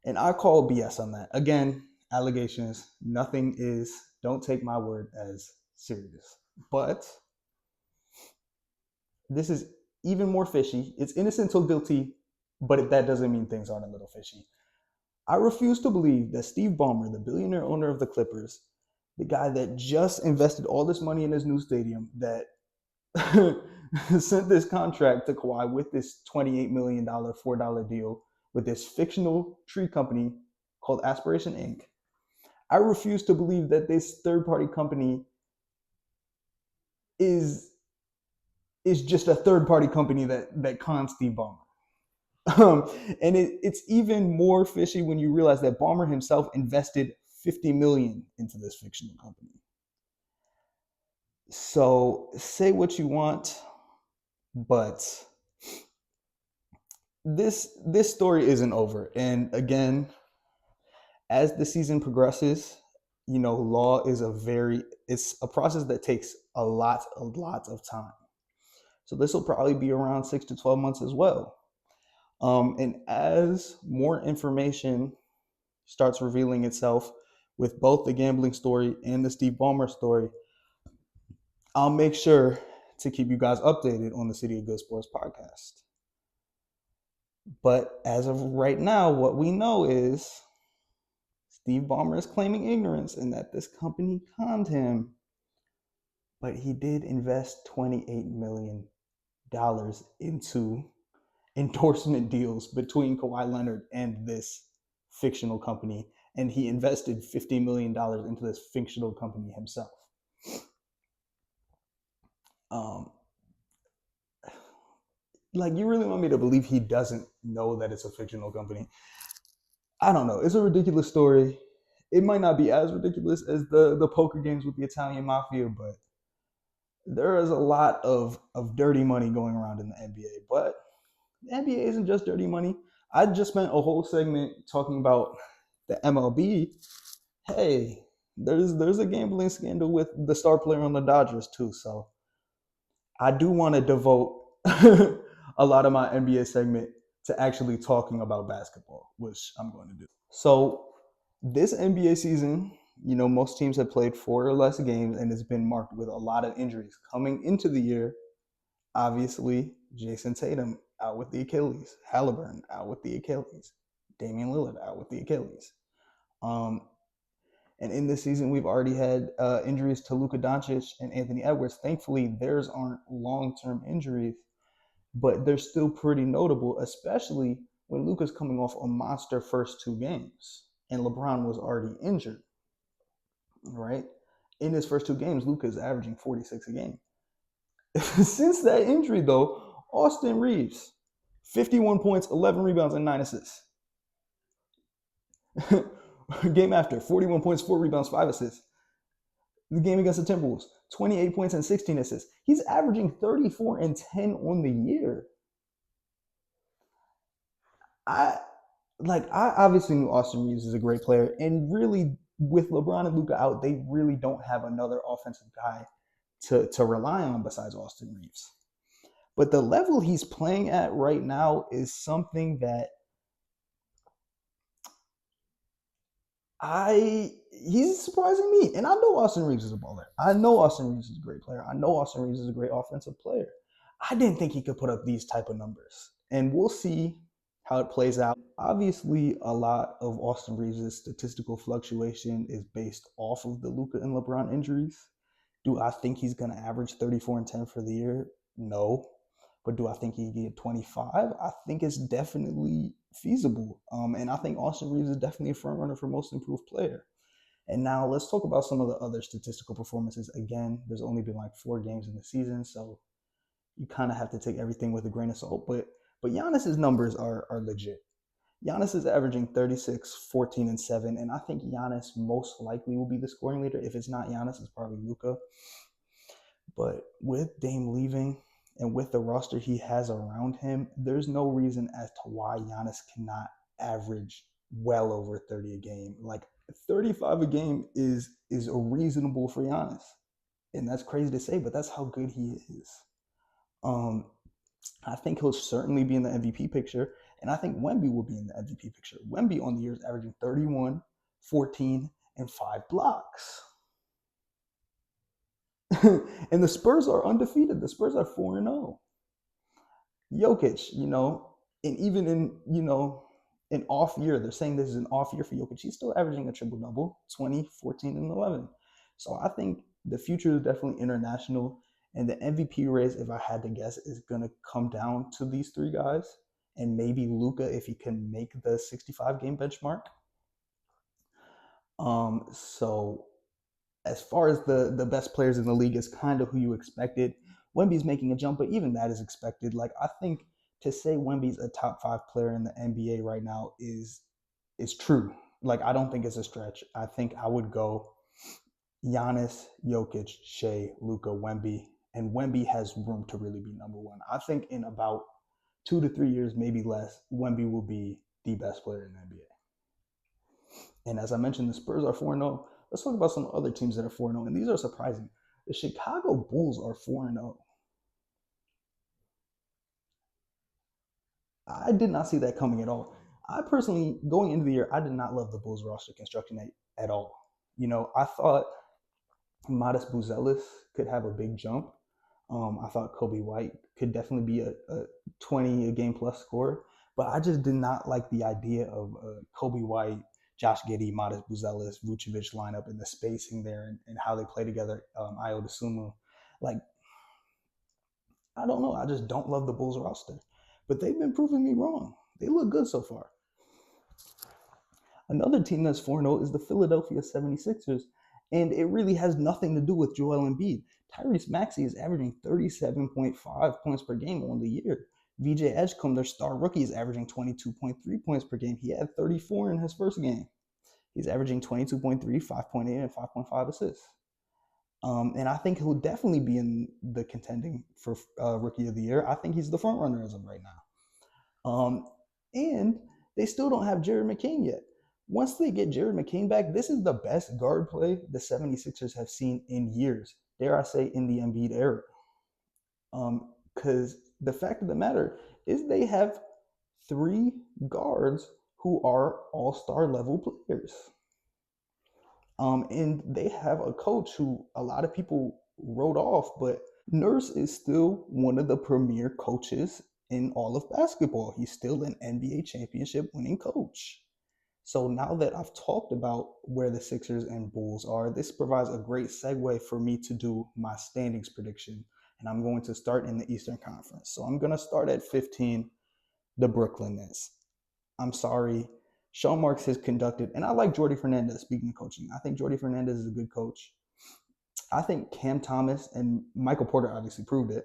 Speaker 1: And I call BS on that. Again, allegations, nothing is, don't take my word as serious. But this is even more fishy. It's innocent till guilty, but that doesn't mean things aren't a little fishy. I refuse to believe that Steve Ballmer, the billionaire owner of the Clippers, the guy that just invested all this money in his new stadium, that sent this contract to Kawhi with this $28 million $4 deal with this fictional tree company called Aspiration Inc. I refuse to believe that this third-party company is just a third-party company that cons Steve Ballmer. And it's even more fishy when you realize that Ballmer himself invested $50 million into this fictional company. So say what you want, but this story isn't over. And again, as the season progresses, law is it's a process that takes a lot of time. So this will probably be around 6 to 12 months as well. And as more information starts revealing itself with both the gambling story and the Steve Ballmer story, I'll make sure to keep you guys updated on the City of Good Sports podcast. But as of right now, what we know is Steve Ballmer is claiming ignorance and that this company conned him. But he did invest $28 million into endorsement deals between Kawhi Leonard and this fictional company. and he invested $50 million into this fictional company himself. Um, like, you really want me to believe he doesn't know that it's a fictional company? I don't know. It's a ridiculous story. It might not be as ridiculous as the poker games with the Italian mafia, but there is a lot of dirty money going around in the NBA. But the NBA isn't just dirty money. I just spent a whole segment talking about the MLB. Hey, there's a gambling scandal with the star player on the Dodgers too. So I do want to devote a lot of my NBA segment to actually talking about basketball, which I'm going to do. So this NBA season, most teams have played 4 or less games, and it's been marked with a lot of injuries. Coming into the year, obviously, Jason Tatum out with the Achilles, Halliburton out with the Achilles, Damian Lillard out with the Achilles. And in this season, we've already had injuries to Luka Doncic and Anthony Edwards. Thankfully, theirs aren't long-term injuries, but they're still pretty notable, especially when Luka's coming off a monster first 2 games and LeBron was already injured, right? In his first 2 games, Luka is averaging 46 a game. Since that injury, though, Austin Reeves, 51 points, 11 rebounds, and 9 assists. Game after, 41 points, 4 rebounds, 5 assists. The game against the Timberwolves, 28 points and 16 assists. He's averaging 34 and 10 on the year. I obviously knew Austin Reeves is a great player, and really with LeBron and Luka out, they really don't have another offensive guy to rely on besides Austin Reeves. But the level he's playing at right now is something that he's surprising me. And I know Austin Reeves is a baller. I know Austin Reeves is a great player. I know Austin Reeves is a great offensive player. I didn't think he could put up these type of numbers. And we'll see how it plays out. Obviously, a lot of Austin Reeves' statistical fluctuation is based off of the Luka and LeBron injuries. Do I think he's going to average 34 and 10 for the year? No. But do I think he can get 25? I think it's definitely feasible. And I think Austin Reeves is definitely a front runner for most improved player. And now let's talk about some of the other statistical performances. Again, there's only been like 4 games in the season, so you kind of have to take everything with a grain of salt. But Giannis's numbers are legit. Giannis is averaging 36, 14, and 7, and I think Giannis most likely will be the scoring leader. If it's not Giannis, it's probably Luka. But with Dame leaving and with the roster he has around him, there's no reason as to why Giannis cannot average well over 30 a game. Like 35 a game is reasonable for Giannis. And that's crazy to say, but that's how good he is. I think he'll certainly be in the MVP picture, and I think Wemby will be in the MVP picture. Wemby on the year is averaging 31, 14, and 5 blocks. And the Spurs are undefeated. The Spurs are 4-0. Jokic, and even in, an off year, they're saying this is an off year for Jokic. He's still averaging a triple-double, 20, 14, and 11. So I think the future is definitely international. And the MVP race, if I had to guess, is going to come down to these 3 guys. And maybe Luka if he can make the 65-game benchmark. So as far as the best players in the league is kind of who you expected. Wemby's making a jump, but even that is expected. Like, I think to say Wemby's a top 5 player in the NBA right now is true. Like, I don't think it's a stretch. I think I would go Giannis, Jokic, Shea, Luka, Wemby, and Wemby has room to really be number 1. I think in about 2 to 3 years, maybe less, Wemby will be the best player in the NBA. And as I mentioned, the Spurs are 4-0. Let's talk about some other teams that are 4-0, and these are surprising. The Chicago Bulls are 4-0. I did not see that coming at all. I personally, going into the year, I did not love the Bulls roster construction at all. I thought Modest Buzelis could have a big jump. I thought Kobe White could definitely be a 20 a game plus scorer, but I just did not like the idea of Kobe White, Josh Giddey, Modest Buzelis, Vucevic lineup and the spacing there and how they play together. Ayo Dosunmu, like, I don't know. I just don't love the Bulls roster, but they've been proving me wrong. They look good so far. Another team that's 4-0 is the Philadelphia 76ers, and it really has nothing to do with Joel Embiid. Tyrese Maxey is averaging 37.5 points per game on the year. VJ Edgecombe, their star rookie, is averaging 22.3 points per game. He had 34 in his first game. He's averaging 22.3, 5.8, and 5.5 assists. And I think he'll definitely be in the contending for Rookie of the Year. I think he's the front runner as of right now. And they still don't have Jared McCain yet. Once they get Jared McCain back, this is the best guard play the 76ers have seen in years. Dare I say, in the Embiid era. Because the fact of the matter is they have 3 guards who are all-star level players. And they have a coach who a lot of people wrote off, but Nurse is still one of the premier coaches in all of basketball. He's still an NBA championship winning coach. So now that I've talked about where the Sixers and Bulls are, this provides a great segue for me to do my standings prediction. And I'm going to start in the Eastern Conference. So I'm going to start at 15, the Brooklyn Nets. I'm sorry. Sean Marks has conducted, and I like Jordi Fernandez, speaking of coaching. I think Jordi Fernandez is a good coach. I think Cam Thomas and Michael Porter obviously proved it.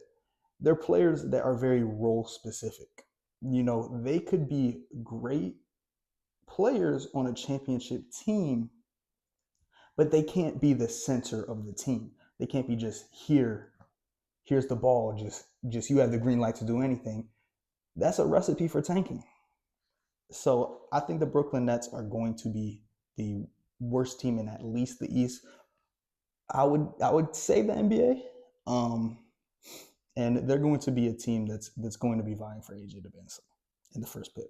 Speaker 1: They're players that are very role specific. They could be great players on a championship team, but they can't be the center of the team. They can't be just here's the ball, just you have the green light to do anything. That's a recipe for tanking. So I think the Brooklyn Nets are going to be the worst team in at least the East. I would say the NBA, and they're going to be a team that's going to be vying for AJ DeBenson in the first pick.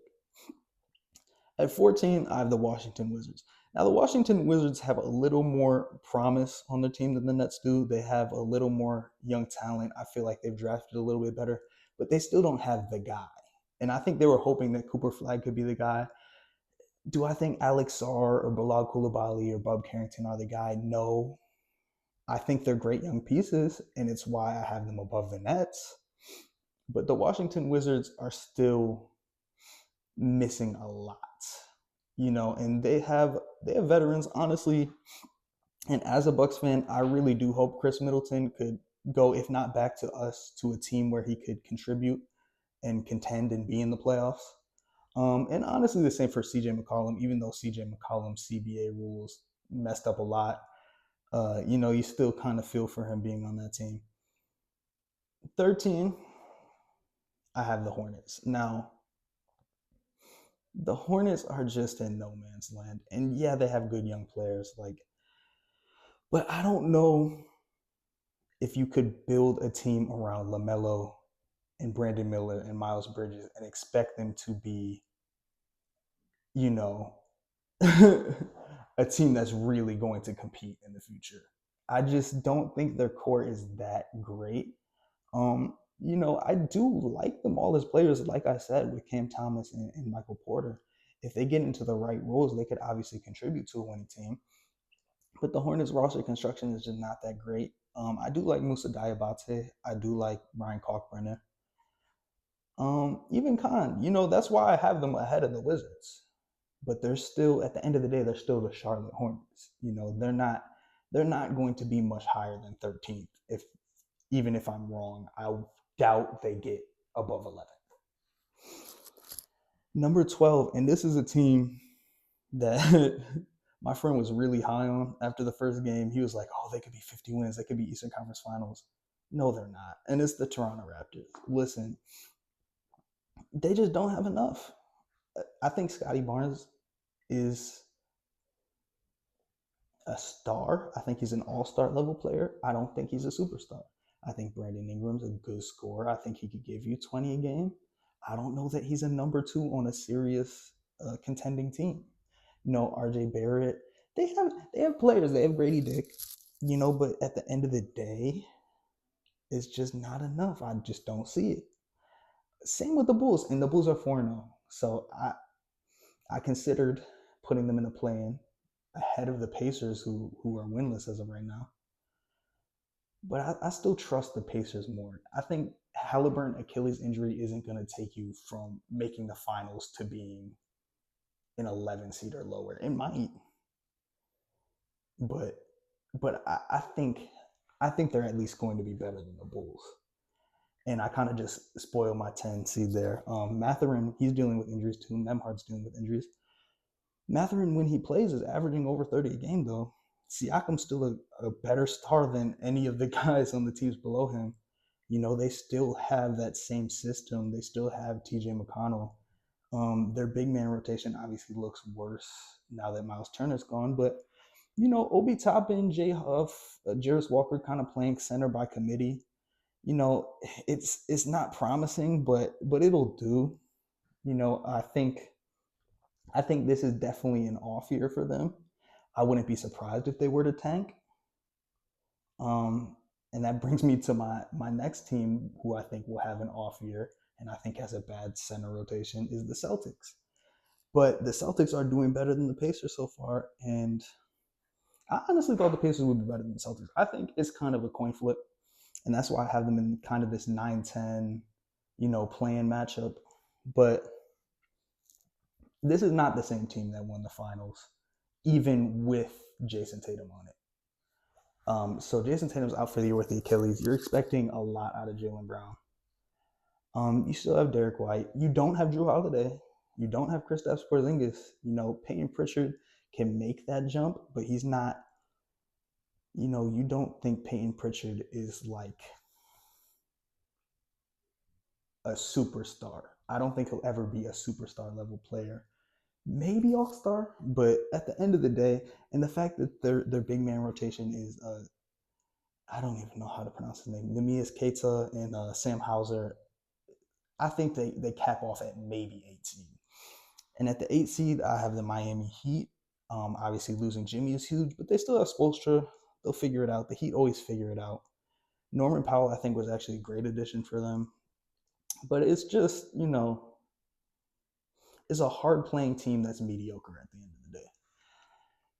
Speaker 1: At 14, I have the Washington Wizards. Now, the Washington Wizards have a little more promise on their team than the Nets do. They have a little more young talent. I feel like they've drafted a little bit better, but they still don't have the guy. And I think they were hoping that Cooper Flag could be the guy. Do I think Alex Sarr or Bilal Coulibaly or Bub Carrington are the guy? No. I think they're great young pieces, and it's why I have them above the Nets. But the Washington Wizards are still missing a lot, and they have veterans, honestly. And as a Bucks fan, I really do hope Chris Middleton could go, if not back to us, to a team where he could contribute and contend and be in the playoffs. And honestly, the same for CJ McCollum, even though CJ McCollum's CBA rules messed up a lot. You still kind of feel for him being on that team. 13, I have the Hornets. Now, the Hornets are just in no man's land. And yeah, they have good young players, but I don't know if you could build a team around LaMelo and Brandon Miller and Miles Bridges and expect them to be, a team that's really going to compete in the future. I just don't think their core is that great. I do like them all as players, like I said, with Cam Thomas and Michael Porter. If they get into the right roles, they could obviously contribute to a winning team. But the Hornets roster construction is just not that great. I do like Musa Diabate. I do like Ryan Kalkbrenner. Even Khan, that's why I have them ahead of the Wizards. But they're still, at the end of the day, they're still the Charlotte Hornets. They're not going to be much higher than 13th. Even if I'm wrong, I doubt they get above 11. Number 12, and this is a team that my friend was really high on after the first game. He was like, oh, they could be 50 wins. They could be Eastern Conference Finals. No, they're not. And it's the Toronto Raptors. Listen, they just don't have enough. I think Scotty Barnes is a star. I think he's an all-star level player. I don't think he's a superstar. I think Brandon Ingram's a good scorer. I think he could give you 20 a game. I don't know that he's a number 2 on a serious contending team. RJ Barrett. They have players. They have Grady Dick. But at the end of the day, it's just not enough. I just don't see it. Same with the Bulls, and the Bulls are 4-0. So I considered putting them in a play-in ahead of the Pacers, who are winless as of right now. But I still trust the Pacers more. I think Halliburton Achilles injury isn't going to take you from making the finals to being an 11 seed or lower. It might, but I think they're at least going to be better than the Bulls. And I kind of just spoil my 10 seed there. Mathurin, he's dealing with injuries too. Nembhard's dealing with injuries. Mathurin, when he plays, is averaging over 30 a game, though. Siakam's still a better star than any of the guys on the teams below him. You know, they still have that same system. They still have TJ McConnell. Their big man rotation obviously looks worse now that Miles Turner's gone, but you know, Obi Toppin, Jay Huff, Jarris Walker kind of playing center by committee. You know, it's not promising, but it'll do. You know, I think this is definitely an off year for them. I wouldn't be surprised if they were to tank. And that brings me to my next team, who I think will have an off year, and I think has a bad center rotation, is the Celtics. But the Celtics are doing better than the Pacers so far, and I honestly thought the Pacers would be better than the Celtics. I think it's kind of a coin flip, and that's why I have them in kind of this 9-10, you know, playing matchup. But this is not the same team that won the finals, even with Jason Tatum on it. So Jason Tatum's out for the year with the Achilles. You're expecting a lot out of Jaylen Brown. You still have Derek White. You don't have Jrue Holiday. You don't have Kristaps Porzingis. You know, Peyton Pritchard can make that jump, but he's not. You know, you don't think Peyton Pritchard is like a superstar. I don't think he'll ever be a superstar level player. Maybe all-star, but at the end of the day, and the fact that their big man rotation is I don't even know how to pronounce his name, Neemias Queta and Sam Hauser, I think they cap off at maybe 8 seed. And at the 8 seed, I have the Miami Heat. Obviously, losing Jimmy is huge, but they still have Spoelstra. They'll figure it out. The Heat always figure it out. Norman Powell, I think, was actually a great addition for them. But it's just, you know, it's a hard-playing team that's mediocre at the end of the day.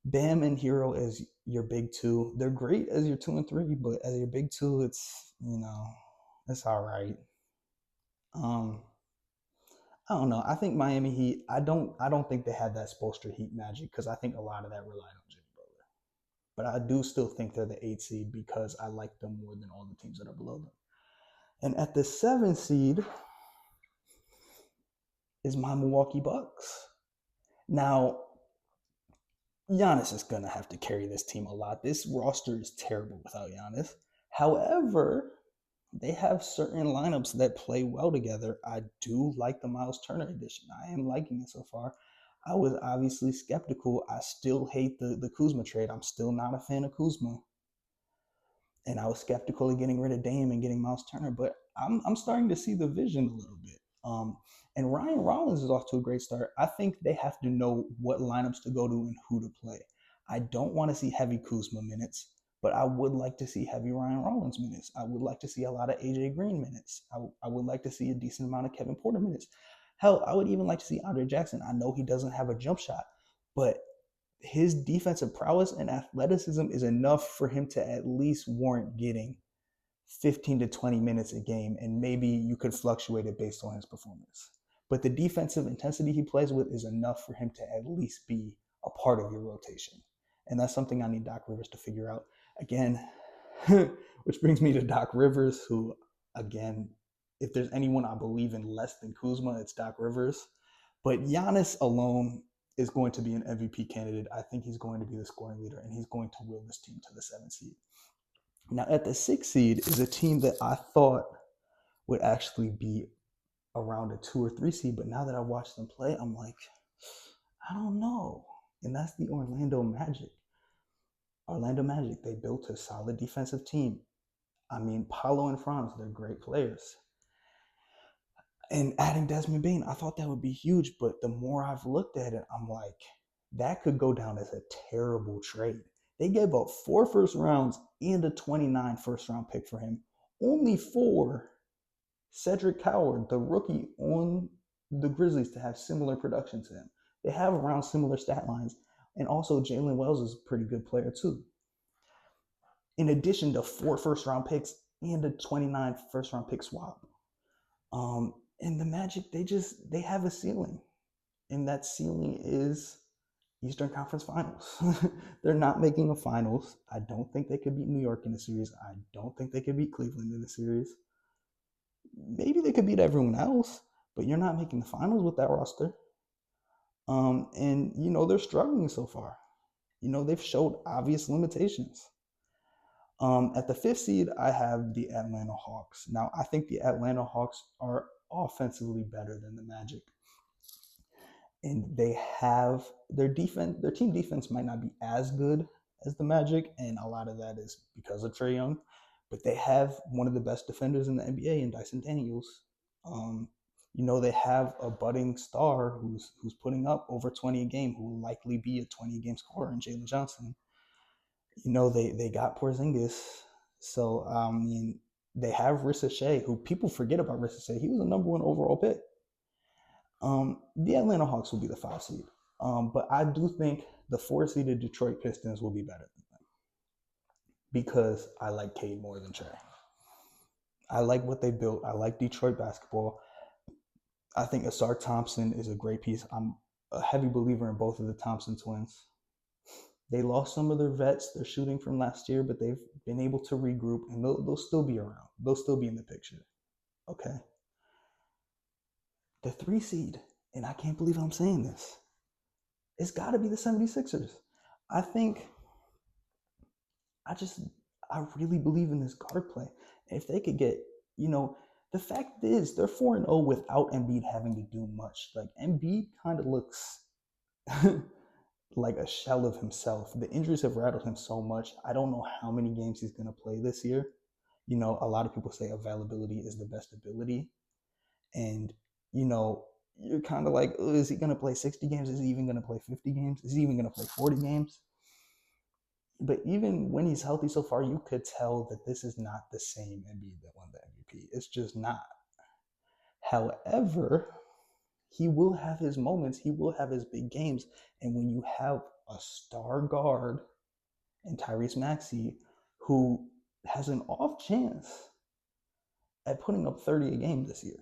Speaker 1: Bam and Hero as your big two. They're great as your 2 and 3, but as your big two, it's, you know, it's all right. I don't know. I think Miami Heat. I don't think they had that Spoelstra Heat magic because I think a lot of that relied on Jimmy Butler. But I do still think they're the 8 seed because I like them more than all the teams that are below them. And at the 7 seed is my Milwaukee Bucks. Now, Giannis is gonna have to carry this team a lot. This roster is terrible without Giannis. However, they have certain lineups that play well together. I do like the Miles Turner edition. I am liking it so far. I was obviously skeptical. I still hate the Kuzma trade. I'm still not a fan of Kuzma. And I was skeptical of getting rid of Dame and getting Miles Turner, but I'm starting to see the vision a little bit. And Ryan Rollins is off to a great start. I think they have to know what lineups to go to and who to play. I don't want to see heavy Kuzma minutes, but I would like to see heavy Ryan Rollins minutes. I would like to see a lot of AJ Green minutes. I would like to see a decent amount of Kevin Porter minutes. Hell, I would even like to see Andre Jackson. I know he doesn't have a jump shot, but his defensive prowess and athleticism is enough for him to at least warrant getting 15 to 20 minutes a game, and maybe you could fluctuate it based on his performance. But the defensive intensity he plays with is enough for him to at least be a part of your rotation. And that's something I need Doc Rivers to figure out. Again, which brings me to Doc Rivers, who, again, if there's anyone I believe in less than Kuzma, it's Doc Rivers. But Giannis alone is going to be an MVP candidate. I think he's going to be the scoring leader, and he's going to will this team to the 7th seed. Now, at the 6th seed is a team that I thought would actually be around a 2 or 3 seed, but now that I watched them play, I'm like, I don't know. And that's the Orlando Magic. Orlando Magic, they built a solid defensive team. I mean, Paolo and Franz, they're great players. And adding Desmond Bane, I thought that would be huge, but the more I've looked at it, I'm like, that could go down as a terrible trade. They gave up 4 first rounds and a 29 first round pick for him, only for Cedric Howard, the rookie on the Grizzlies, to have similar production to him. They have around similar stat lines, and also Jalen Wells is a pretty good player too. In addition to 4 first round picks and a 29 first round pick swap. And the Magic, they have a ceiling. And that ceiling is Eastern Conference Finals. They're not making a finals. I don't think they could beat New York in the series. I don't think they could beat Cleveland in the series. Maybe they could beat everyone else, but you're not making the finals with that roster. And they're struggling so far. They've showed obvious limitations. At the fifth seed, I have the Atlanta Hawks. Now, I think the Atlanta Hawks are offensively better than the Magic, and they have their defense. Their team defense might not be as good as the Magic, and a lot of that is because of Trae Young. But they have one of the best defenders in the NBA in Dyson Daniels. They have a budding star who's putting up over 20 a game, who will likely be a 20 game scorer in Jalen Johnson. They got Porzingis, so they have Risa Shea, who people forget about. Risa Shea, he was a number 1 overall pick. The Atlanta Hawks will be the 5 seed, but I do think the 4 seeded Detroit Pistons will be better than them because I like Cade more than Trae. I like what they built. I like Detroit basketball. I think Asar Thompson is a great piece. I'm a heavy believer in both of the Thompson twins. They lost some of their vets, their shooting from last year, but they've been able to regroup, and they'll still be around. They'll still be in the picture. Okay. The 3 seed, and I can't believe I'm saying this, it's got to be the 76ers. I really believe in this guard play. And if they could get, the fact is they're 4-0 without Embiid having to do much. Like, Embiid kind of looks like a shell of himself. The injuries have rattled him so much. I don't know how many games he's going to play this year. A lot of people say availability is the best ability. And, you're kind of like, is he going to play 60 games? Is he even going to play 50 games? Is he even going to play 40 games? But even when he's healthy so far, you could tell that this is not the same Embiid that won the MVP. It's just not. However, he will have his moments. He will have his big games. And when you have a star guard in Tyrese Maxey, who has an off chance at putting up 30 a game this year,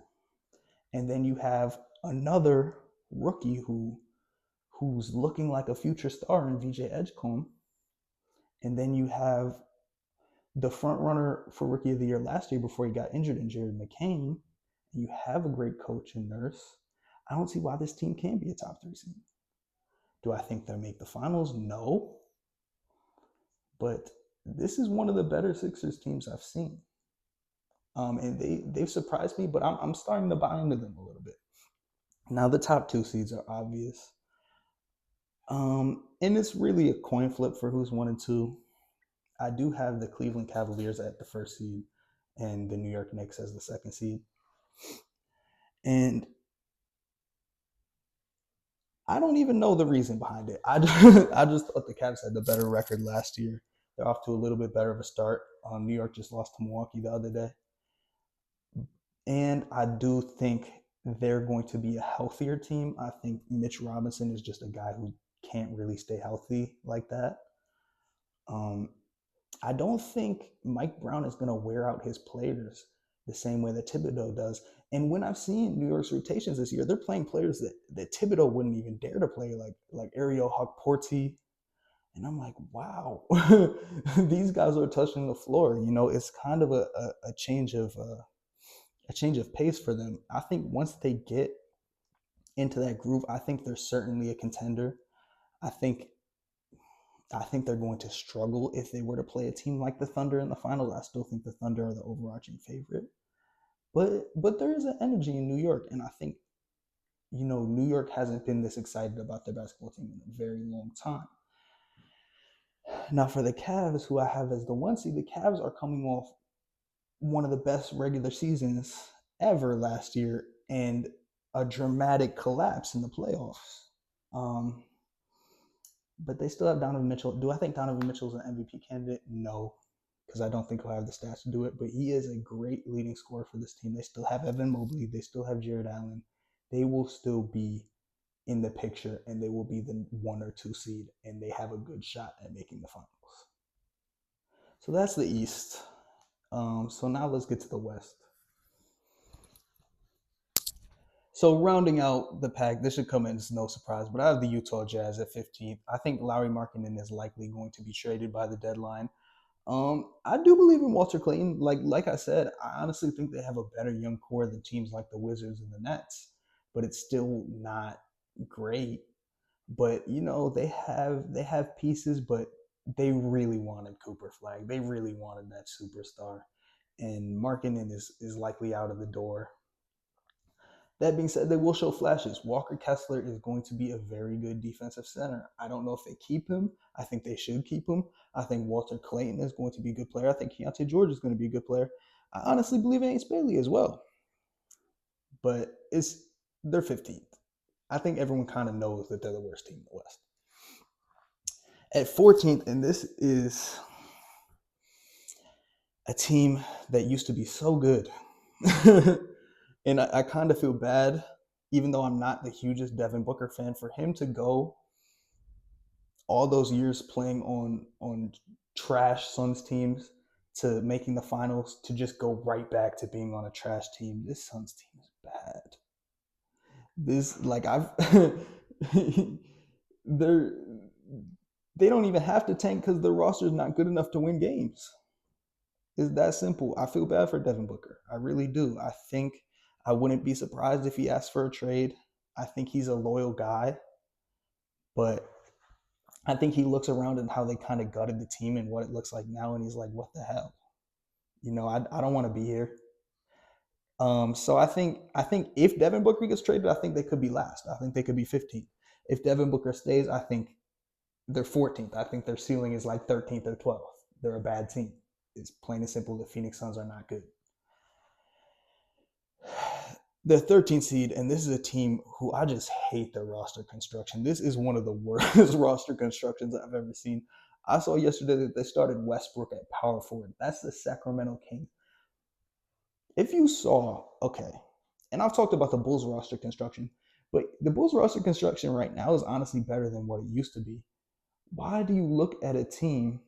Speaker 1: and then you have another rookie who's looking like a future star in VJ Edgecombe, and then you have the front runner for Rookie of the Year last year before he got injured in Jared McCain, and you have a great coach and Nurse. I don't see why this team can't be a top 3 seed. Do I think they'll make the finals? No. But this is one of the better Sixers teams I've seen. And they've surprised me, but I'm starting to buy into them a little bit. Now, the top 2 seeds are obvious. And it's really a coin flip for who's 1 and 2. I do have the Cleveland Cavaliers at the 1st seed and the New York Knicks as the 2nd seed. And I don't even know the reason behind it. I just thought the Cavs had the better record last year. They're off to a little bit better of a start. New York just lost to Milwaukee the other day. And I do think they're going to be a healthier team. I think Mitch Robinson is just a guy who can't really stay healthy like that. I don't think Mike Brown is going to wear out his players the same way that Thibodeau does. And when I've seen New York's rotations this year, they're playing players that Thibodeau wouldn't even dare to play, like Ariel Hawk-Porty. And I'm like, wow, these guys are touching the floor. It's kind of a change of pace for them. I think once they get into that groove, I think they're certainly a contender. I think they're going to struggle if they were to play a team like the Thunder in the finals. I still think the Thunder are the overarching favorite. But there is an energy in New York, and I think, New York hasn't been this excited about their basketball team in a very long time. Now, for the Cavs, who I have as the 1 seed, the Cavs are coming off one of the best regular seasons ever last year and a dramatic collapse in the playoffs. But they still have Donovan Mitchell. Do I think Donovan Mitchell is an MVP candidate? No, because I don't think he'll have the stats to do it. But he is a great leading scorer for this team. They still have Evan Mobley. They still have Jared Allen. They will still be in the picture, and they will be the 1 or 2 seed, and they have a good shot at making the finals. So that's the East. So now let's get to the West. So rounding out the pack, this should come as no surprise, but I have the Utah Jazz at 15th. I think Lauri Markkanen is likely going to be traded by the deadline. I do believe in Walter Clayton. Like I said, I honestly think they have a better young core than teams like the Wizards and the Nets, but it's still not great. But they have pieces, but they really wanted Cooper Flag. They really wanted that superstar, and Markkanen is likely out of the door. That being said, they will show flashes. Walker Kessler is going to be a very good defensive center. I don't know if they keep him. I think they should keep him. I think Walter Clayton is going to be a good player. I think Keontae George is going to be a good player. I honestly believe in Ace Bailey as well. But they're 15th. I think everyone kind of knows that they're the worst team in the West. At 14th, and this is a team that used to be so good. And I kind of feel bad, even though I'm not the hugest Devin Booker fan, for him to go all those years playing on trash Suns teams to making the finals to just go right back to being on a trash team. This Suns team is bad. This I've they're they don't even have to tank because their roster is not good enough to win games. It's that simple. I feel bad for Devin Booker. I really do. I think I wouldn't be surprised if he asked for a trade. I think he's a loyal guy, but I think he looks around and how they kind of gutted the team and what it looks like now, and he's like, "What the hell? I don't want to be here." So I think if Devin Booker gets traded, I think they could be last. I think they could be 15th. If Devin Booker stays, I think they're 14th. I think their ceiling is like 13th or 12th. They're a bad team. It's plain and simple. The Phoenix Suns are not good. The 13th seed, and this is a team who I just hate their roster construction. This is one of the worst roster constructions I've ever seen. I saw yesterday that they started Westbrook at power forward. That's the Sacramento Kings. If you saw, okay, and I've talked about the Bulls roster construction, but the Bulls roster construction right now is honestly better than what it used to be. Why do you look at a team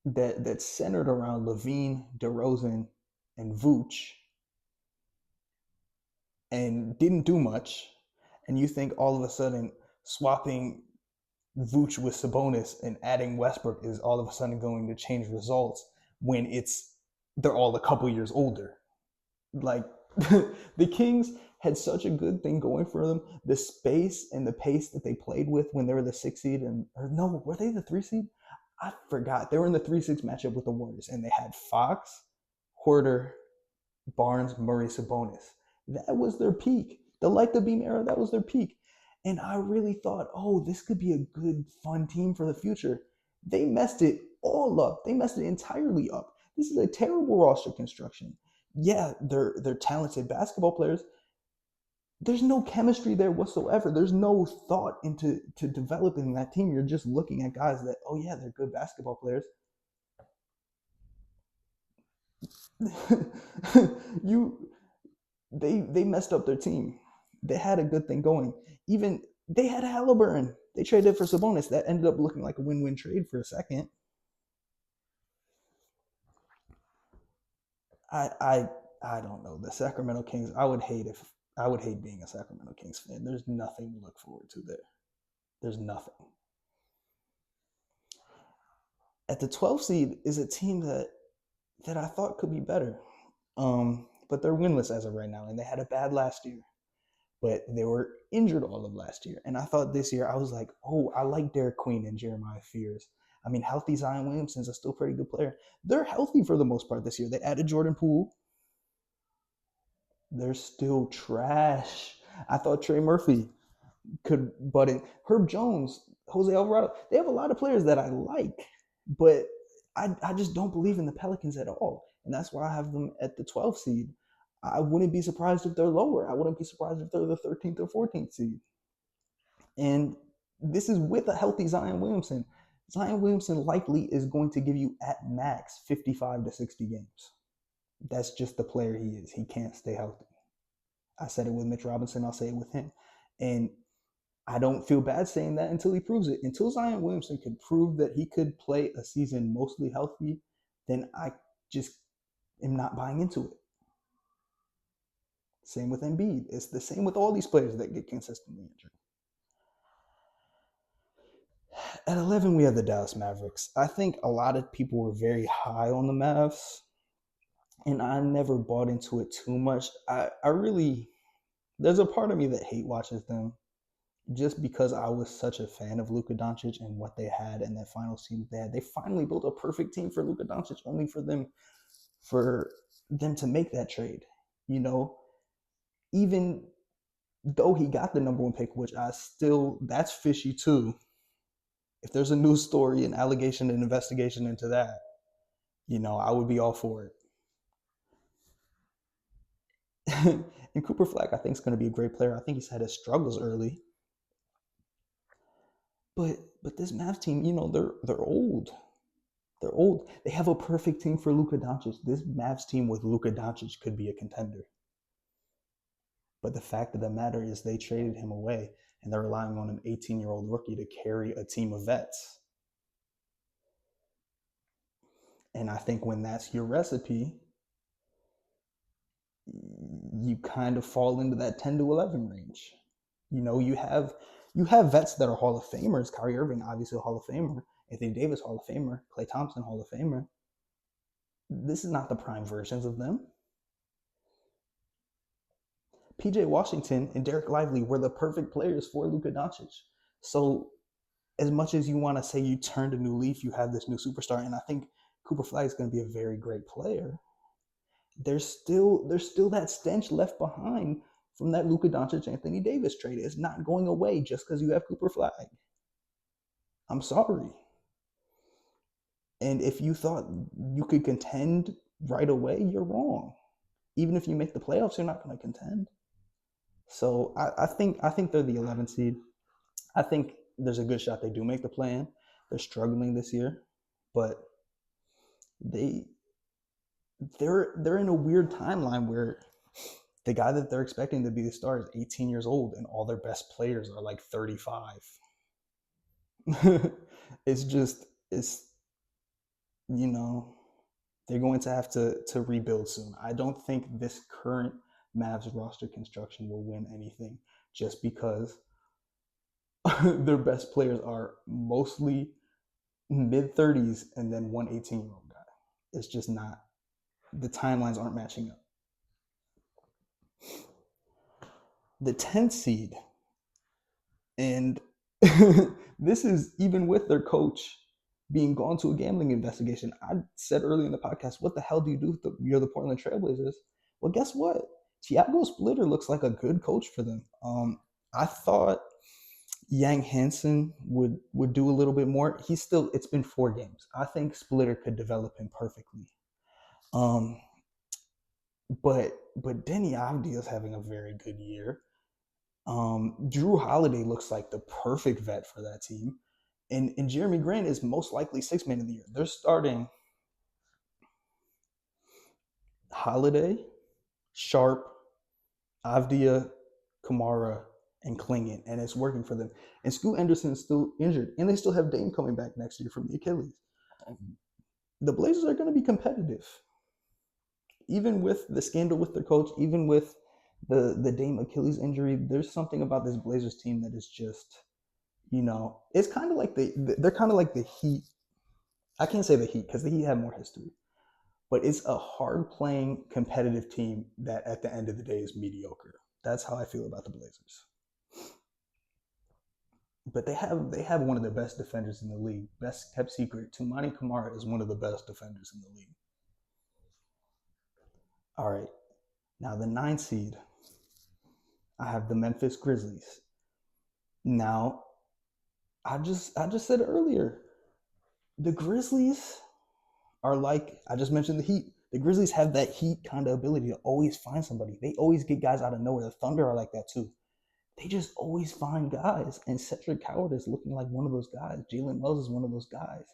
Speaker 1: that's centered around LaVine, DeRozan, and Vooch and didn't do much, and you think all of a sudden swapping Vooch with Sabonis and adding Westbrook is all of a sudden going to change results when they're all a couple years older? Like the Kings had such a good thing going for them. The space and the pace that they played with when they were the 6 seed, or no, were they the 3 seed? I forgot. They were in the 3-6 matchup with the Warriors, and they had Fox, Huerter, Barnes, Murray, Sabonis. That was their peak. The Light the Beam era, that was their peak. And I really thought, oh, this could be a good, fun team for the future. They messed it all up. They messed it entirely up. This is a terrible roster construction. Yeah, they're talented basketball players. There's no chemistry there whatsoever. There's no thought into developing that team. You're just looking at guys that, oh yeah, they're good basketball players. They messed up their team. They had a good thing going. Even they had Halliburton. They traded for Sabonis. That ended up looking like a win-win trade for a second. I don't know. The Sacramento Kings, I would hate being a Sacramento Kings fan. There's nothing to look forward to there. There's nothing. At the 12th seed is a team that I thought could be better. But they're winless as of right now, and they had a bad last year. But they were injured all of last year. And I thought this year, I was like, oh, I like Derek Queen and Jeremiah Fears. I mean, healthy Zion Williamson's a still pretty good player. They're healthy for the most part this year. They added Jordan Poole. They're still trash. I thought Trey Murphy could butt in. Herb Jones, Jose Alvarado. They have a lot of players that I like, but I just don't believe in the Pelicans at all. And that's why I have them at the 12th seed. I wouldn't be surprised if they're lower. I wouldn't be surprised if they're the 13th or 14th seed. And this is with a healthy Zion Williamson. Zion Williamson likely is going to give you at max 55 to 60 games. That's just the player he is. He can't stay healthy. I said it with Mitch Robinson. I'll say it with him. And I don't feel bad saying that until he proves it. Until Zion Williamson could prove that he could play a season mostly healthy, then I just am not buying into it. Same with Embiid. It's the same with all these players that get consistently injured. At 11, we have the Dallas Mavericks. I think a lot of people were very high on the Mavs, and I never bought into it too much. I really, there's a part of me that hate watches them just because I was such a fan of Luka Doncic and what they had in that finals team that they had. They finally built a perfect team for Luka Doncic, only for them to make that trade. You know, even though he got the number one pick, which that's fishy too. If there's a news story, an allegation, an investigation into that, I would be all for it. And Cooper Flag, I think, is going to be a great player. I think he's had his struggles early, but this Mavs team, they're old. They're old. They have a perfect team for Luka Doncic. This Mavs team with Luka Doncic could be a contender. But the fact of the matter is they traded him away, and they're relying on an 18-year-old rookie to carry a team of vets. And I think when that's your recipe, you kind of fall into that 10 to 11 range. You have vets that are Hall of Famers. Kyrie Irving, obviously a Hall of Famer. Anthony Davis, Hall of Famer. Klay Thompson, Hall of Famer. This is not the prime versions of them. PJ Washington and Derek Lively were the perfect players for Luka Doncic. So as much as you want to say you turned a new leaf, you have this new superstar, and I think Cooper Flag is going to be a very great player. There's still that stench left behind from that Luka Doncic Anthony Davis trade. It's not going away just because you have Cooper Flag. I'm sorry. And if you thought you could contend right away, you're wrong. Even if you make the playoffs, you're not going to contend. So I think they're the 11th seed. I think there's a good shot they do make the play-in. They're struggling this year, but they're in a weird timeline where the guy that they're expecting to be the star is 18 years old, and all their best players are like 35. They're going to have to rebuild soon. I don't think this current Mavs roster construction will win anything just because their best players are mostly mid-30s and then one 18-year-old guy. It's just not, the timelines aren't matching up. The 10th seed, and this is even with their coach being gone to a gambling investigation. I said earlier in the podcast, what the hell do you do if you're the Portland Trailblazers? Well, guess what? Thiago Splitter looks like a good coach for them. I thought Yang Hansen would do a little bit more. It's been 4 games. I think Splitter could develop him perfectly. But Deni Avdija is having a very good year. Drew Holiday looks like the perfect vet for that team. And Jeremy Grant is most likely 6th man of the year. They're starting Holiday, Sharp, Avdija, Kamara, and Clingan, and it's working for them. And Scoot Anderson is still injured, and they still have Dame coming back next year from the Achilles. The Blazers are going to be competitive. Even with the scandal with their coach, even with the Dame Achilles injury, there's something about this Blazers team that is just, it's kind of like they're kind of like the Heat. I can't say the Heat because the Heat have more history, but it's a hard-playing, competitive team that at the end of the day is mediocre. That's how I feel about the Blazers. But they have one of the best defenders in the league. Best kept secret, Toumani Camara is one of the best defenders in the league. All right. Now the 9th seed, I have the Memphis Grizzlies. Now, I just said earlier, the Grizzlies are like, I just mentioned the Heat. The Grizzlies have that Heat kind of ability to always find somebody. They always get guys out of nowhere. The Thunder are like that too. They just always find guys. And Cedric Howard is looking like one of those guys. Jalen Wells is one of those guys.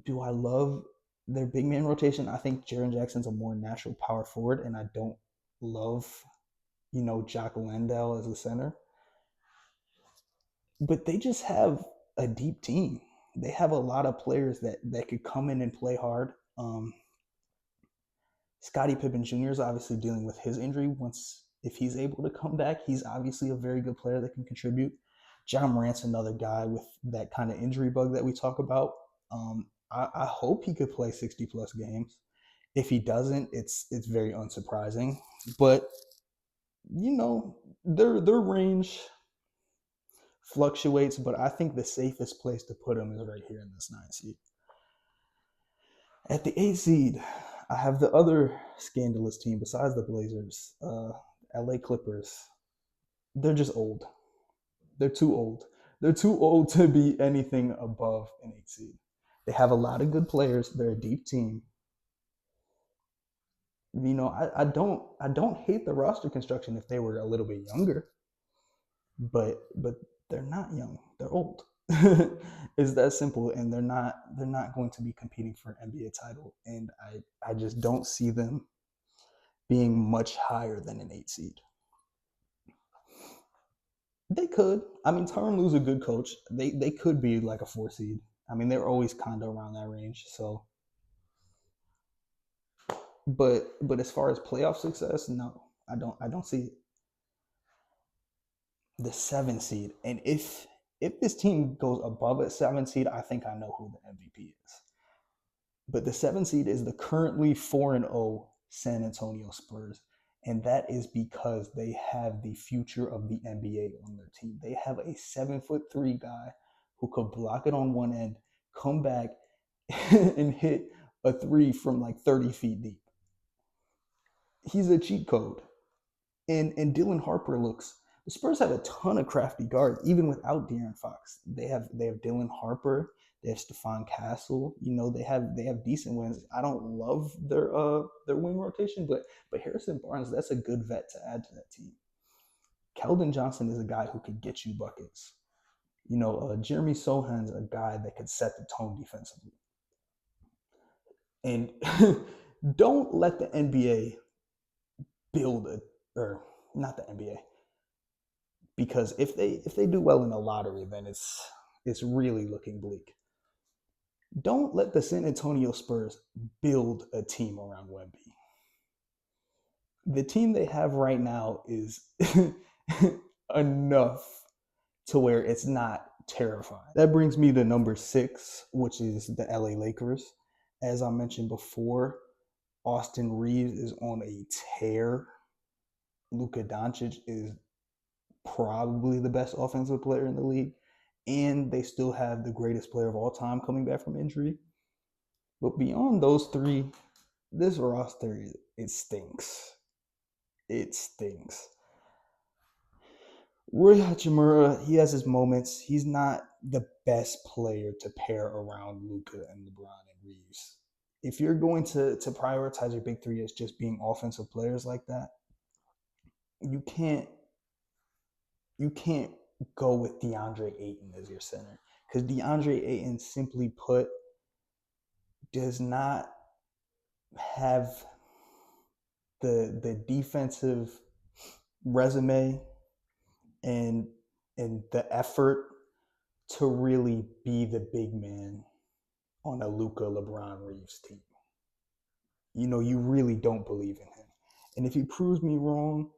Speaker 1: Do I love their big man rotation? I think Jaren Jackson's a more natural power forward, and I don't love, Jock Landale as a center. But they just have a deep team. They have a lot of players that could come in and play hard. Scottie Pippen Jr. is obviously dealing with his injury. If he's able to come back, he's obviously a very good player that can contribute. John Morant's another guy with that kind of injury bug that we talk about. I hope he could play 60 plus games. If he doesn't, it's very unsurprising. But their range fluctuates, but I think the safest place to put him is right here in this 9 seed. At the 8 seed, I have the other scandalous team besides the Blazers, LA Clippers. They're just old. They're too old. They're too old to be anything above an 8 seed. They have a lot of good players. They're a deep team. I don't hate the roster construction if they were a little bit younger, but they're not young. They're old. It's that simple, and they're not going to be competing for an NBA title, and I just don't see them being much higher than an 8 seed. They could. I mean, Tyronn Lue's a good coach. They could be like a 4 seed. I mean, they're always kind of around that range. So, but as far as playoff success, no, I don't see it. The 7 seed, and if this team goes above a 7 seed, I think I know who the MVP is. But the 7 seed is the currently 4-0 San Antonio Spurs. And that is because they have the future of the NBA on their team. They have a 7'3" guy who could block it on one end, come back, and hit a three from like 30 feet deep. He's a cheat code. And Dylan Harper the Spurs have a ton of crafty guards, even without De'Aaron Fox. They have Dylan Harper. They have Stephon Castle. They have decent wins. I don't love their wing rotation, but Harrison Barnes, that's a good vet to add to that team. Keldon Johnson is a guy who could get you buckets. Jeremy Sohan's a guy that could set the tone defensively. And don't let the NBA not the NBA, because if they do well in the lottery, then it's really looking bleak. Don't let the San Antonio Spurs build a team around Wemby. The team they have right now is enough to where it's not terrifying. That brings me to number 6, which is the LA Lakers. As I mentioned before, Austin Reeves is on a tear. Luka Doncic is probably the best offensive player in the league. And they still have the greatest player of all time coming back from injury. But beyond those three, this roster, it stinks. It stinks. Rui Hachimura, he has his moments. He's not the best player to pair around Luka and LeBron and Reeves. If you're going to prioritize your big three as just being offensive players like that, you can't go with DeAndre Ayton as your center, because DeAndre Ayton, simply put, does not have the defensive resume and the effort to really be the big man on a Luka, LeBron, Reeves team. You really don't believe in him. And if he proves me wrong,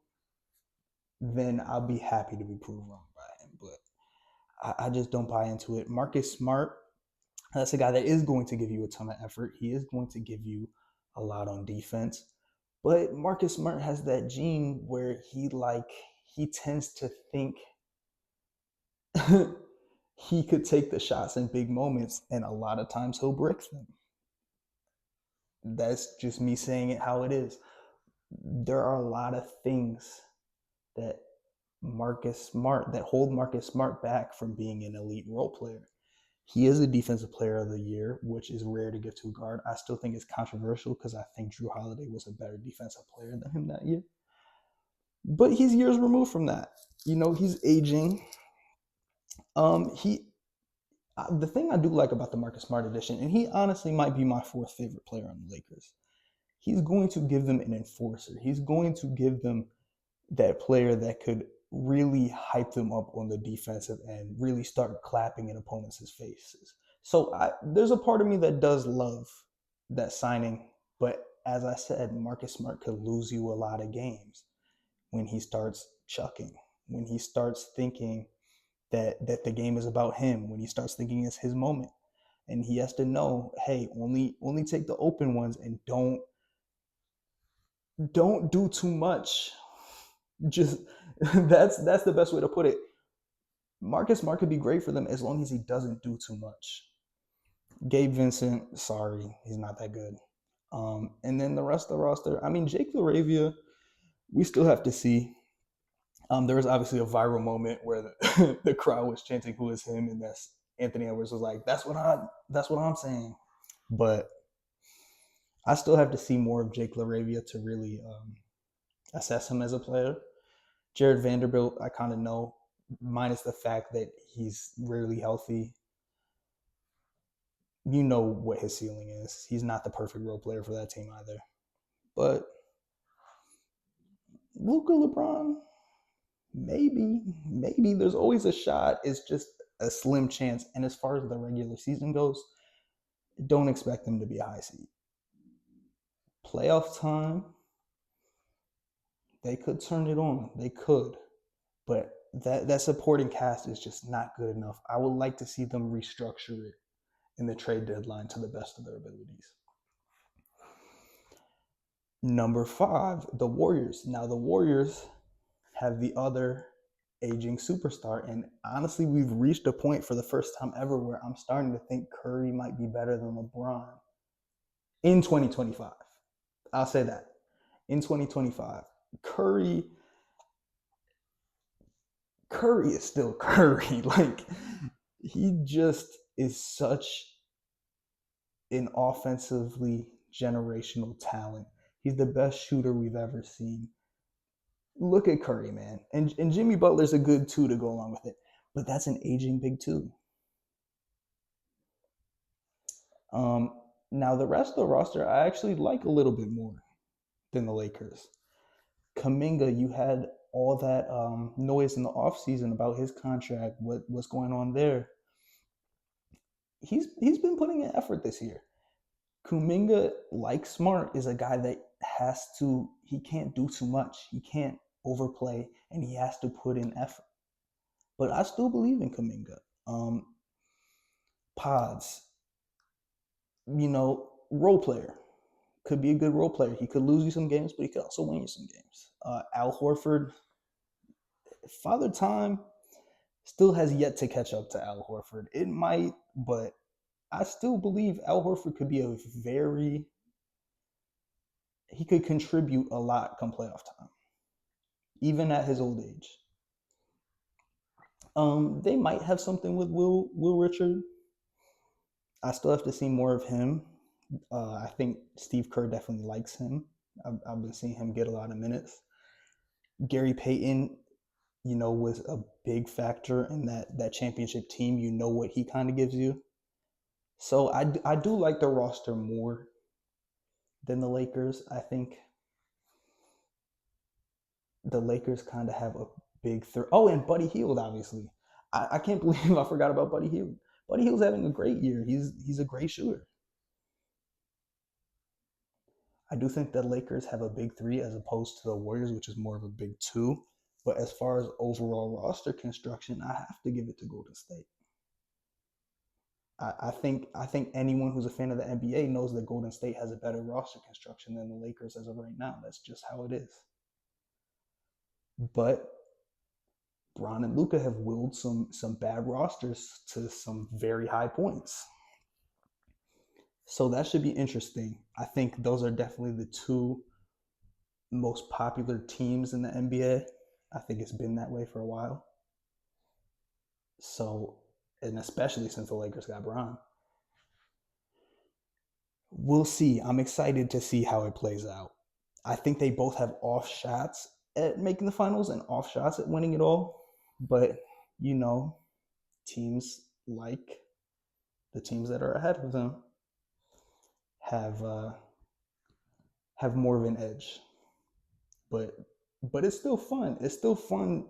Speaker 1: then I'll be happy to be proved wrong by him. But I just don't buy into it. Marcus Smart, that's a guy that is going to give you a ton of effort. He is going to give you a lot on defense. But Marcus Smart has that gene where he tends to think he could take the shots in big moments, and a lot of times he'll brick them. That's just me saying it how it is. There are a lot of things that hold Marcus Smart back from being an elite role player. He is a defensive player of the year, which is rare to give to a guard. I still think it's controversial because I think Jrue Holiday was a better defensive player than him that year. But he's years removed from that. He's aging. The thing I do like about the Marcus Smart edition, and he honestly might be my 4th favorite player on the Lakers, he's going to give them an enforcer. He's going to give them that player that could really hype them up on the defensive end, really start clapping in opponents' faces. So there's a part of me that does love that signing, but as I said, Marcus Smart could lose you a lot of games when he starts chucking, when he starts thinking that the game is about him, when he starts thinking it's his moment. And he has to know, hey, only take the open ones and don't do too much. Just that's the best way to put it. Marcus Smart could be great for them as long as he doesn't do too much. Gabe Vincent, sorry, he's not that good. And then the rest of the roster, I mean, Jake LaRavia, we still have to see. There was obviously a viral moment where the crowd was chanting "Who is him?" and that's Anthony Edwards was like, that's what I'm saying." But I still have to see more of Jake LaRavia to really assess him as a player. Jared Vanderbilt, I kind of know, minus the fact that he's rarely healthy. You know what his ceiling is. He's not the perfect role player for that team either. But Luka LeBron, maybe there's always a shot. It's just a slim chance. And as far as the regular season goes, don't expect them to be a high seed. Playoff time, they could turn it on. They could. But that supporting cast is just not good enough. I would like to see them restructure it in the trade deadline to the best of their abilities. Number 5, the Warriors. Now the Warriors have the other aging superstar, and honestly, we've reached a point for the first time ever where I'm starting to think Curry might be better than LeBron in 2025. I'll say that. In 2025, Curry is still Curry. Like, he just is such an offensively generational talent. He's the best shooter we've ever seen. Look at Curry, man. And Jimmy Butler's a good 2 to go along with it. But that's an aging big 2. Now, the rest of the roster, I actually like a little bit more than the Lakers. Kuminga, you had all that noise in the offseason about his contract, what's going on there. He's been putting in effort this year. Kuminga, like Smart, is a guy that he can't do too much. He can't overplay, and he has to put in effort. But I still believe in Kuminga. Pods, role player. Could be a good role player. He could lose you some games, but he could also win you some games. Al Horford, Father Time still has yet to catch up to Al Horford. It might, but I still believe Al Horford could be he could contribute a lot come playoff time, even at his old age. They might have something with Will Richard. I still have to see more of him. I think Steve Kerr definitely likes him. I've been seeing him get a lot of minutes. Gary Payton, was a big factor in that championship team. You know what he kind of gives you. So I do like the roster more than the Lakers. I think the Lakers kind of have a big third. Oh, and Buddy Hield, obviously. I can't believe I forgot about Buddy Hield. Buddy Hield's having a great year. He's a great shooter. I do think the Lakers have a big 3 as opposed to the Warriors, which is more of a big 2. But as far as overall roster construction, I have to give it to Golden State. I think anyone who's a fan of the NBA knows that Golden State has a better roster construction than the Lakers as of right now. That's just how it is. But Bron and Luka have willed some bad rosters to some very high points. So that should be interesting. I think those are definitely the 2 most popular teams in the NBA. I think it's been that way for a while. So, and especially since the Lakers got Bron. We'll see. I'm excited to see how it plays out. I think they both have off shots at making the finals and off shots at winning it all. But, teams like the teams that are ahead of them have more of an edge. But it's still fun. It's still fun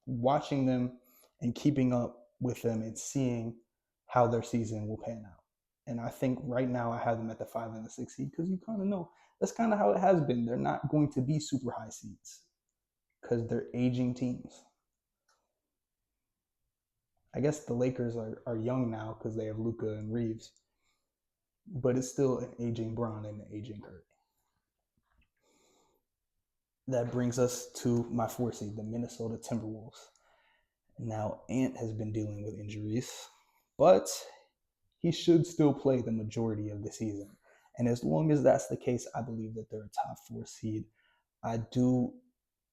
Speaker 1: watching them and keeping up with them and seeing how their season will pan out. And I think right now I have them at the 5 and the 6 seed because you kind of know that's kind of how it has been. They're not going to be super high seeds because they're aging teams. I guess the Lakers are young now because they have Luka and Reeves, but it's still an aging Bron and an aging Curry. That brings us to my 4 seed, the Minnesota Timberwolves. Now, Ant has been dealing with injuries, but he should still play the majority of the season. And as long as that's the case, I believe that they're a top 4 seed. I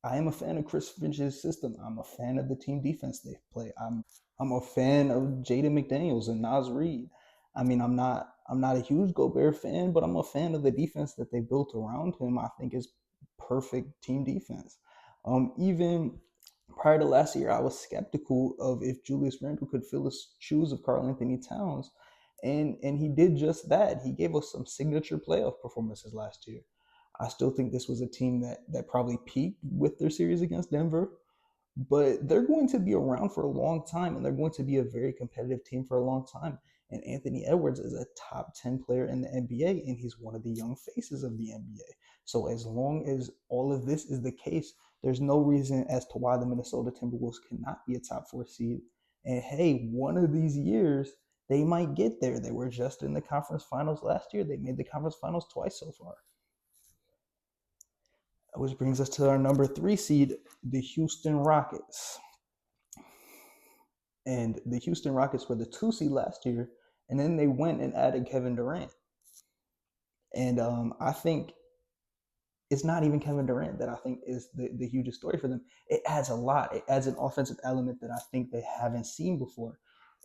Speaker 1: am a fan of Chris Finch's system. I'm a fan of the team defense they play. I'm a fan of Jaden McDaniels and Naz Reid. I mean, I'm not a huge Gobert fan, but I'm a fan of the defense that they built around him. I think is perfect team defense. Even prior to last year, I was skeptical of if Julius Randle could fill the shoes of Karl-Anthony Towns, and he did just that. He gave us some signature playoff performances last year. I still think this was a team that probably peaked with their series against Denver, but they're going to be around for a long time, and they're going to be a very competitive team for a long time. And Anthony Edwards is a top 10 player in the NBA, and he's one of the young faces of the NBA. So as long as all of this is the case, there's no reason as to why the Minnesota Timberwolves cannot be a top 4 seed. And hey, one of these years, they might get there. They were just in the conference finals last year. They made the conference finals twice so far. Which brings us to our number 3 seed, the Houston Rockets. And the Houston Rockets were the 2 seed last year, and then they went and added Kevin Durant. And I think it's not even Kevin Durant that I think is the hugest story for them. It adds a lot. It adds an offensive element that I think they haven't seen before.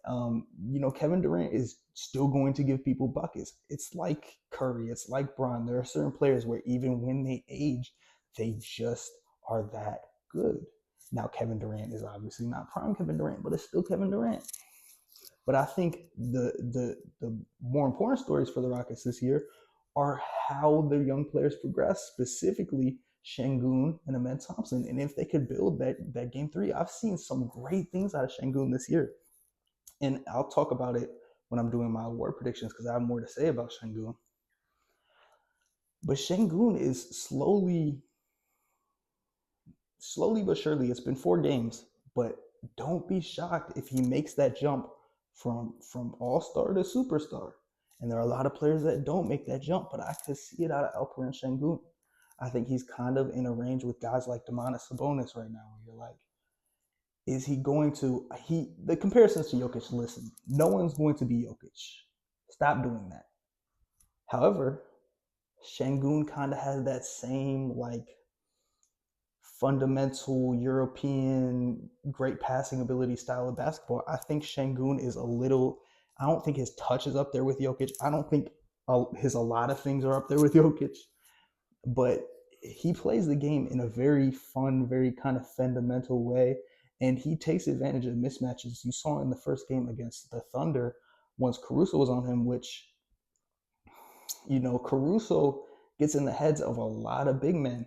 Speaker 1: Kevin Durant is still going to give people buckets. It's like Curry. It's like Bron. There are certain players where even when they age, they just are that good. Now, Kevin Durant is obviously not prime Kevin Durant, but it's still Kevin Durant. But I think the more important stories for the Rockets this year are how their young players progress, specifically Sengun and Amen Thompson. And if they could build that game 3, I've seen some great things out of Sengun this year. And I'll talk about it when I'm doing my award predictions because I have more to say about Sengun. But Sengun is slowly but surely, it's been 4 games, but don't be shocked if he makes that jump from all-star to superstar. And there are a lot of players that don't make that jump, but I could see it out of Alperen Sengun. I think he's kind of in a range with guys like Domantas Sabonis right now, where you're like, is he going to the comparisons to Jokic, listen, no one's going to be Jokic. Stop doing that. However, Sengun kind of has that same fundamental European great passing ability style of basketball. I think Sengun is I don't think his touch is up there with Jokic. I don't think a lot of things are up there with Jokic, but he plays the game in a very fun, very kind of fundamental way, and he takes advantage of mismatches. You saw in the first game against the Thunder once Caruso was on him, which, Caruso gets in the heads of a lot of big men.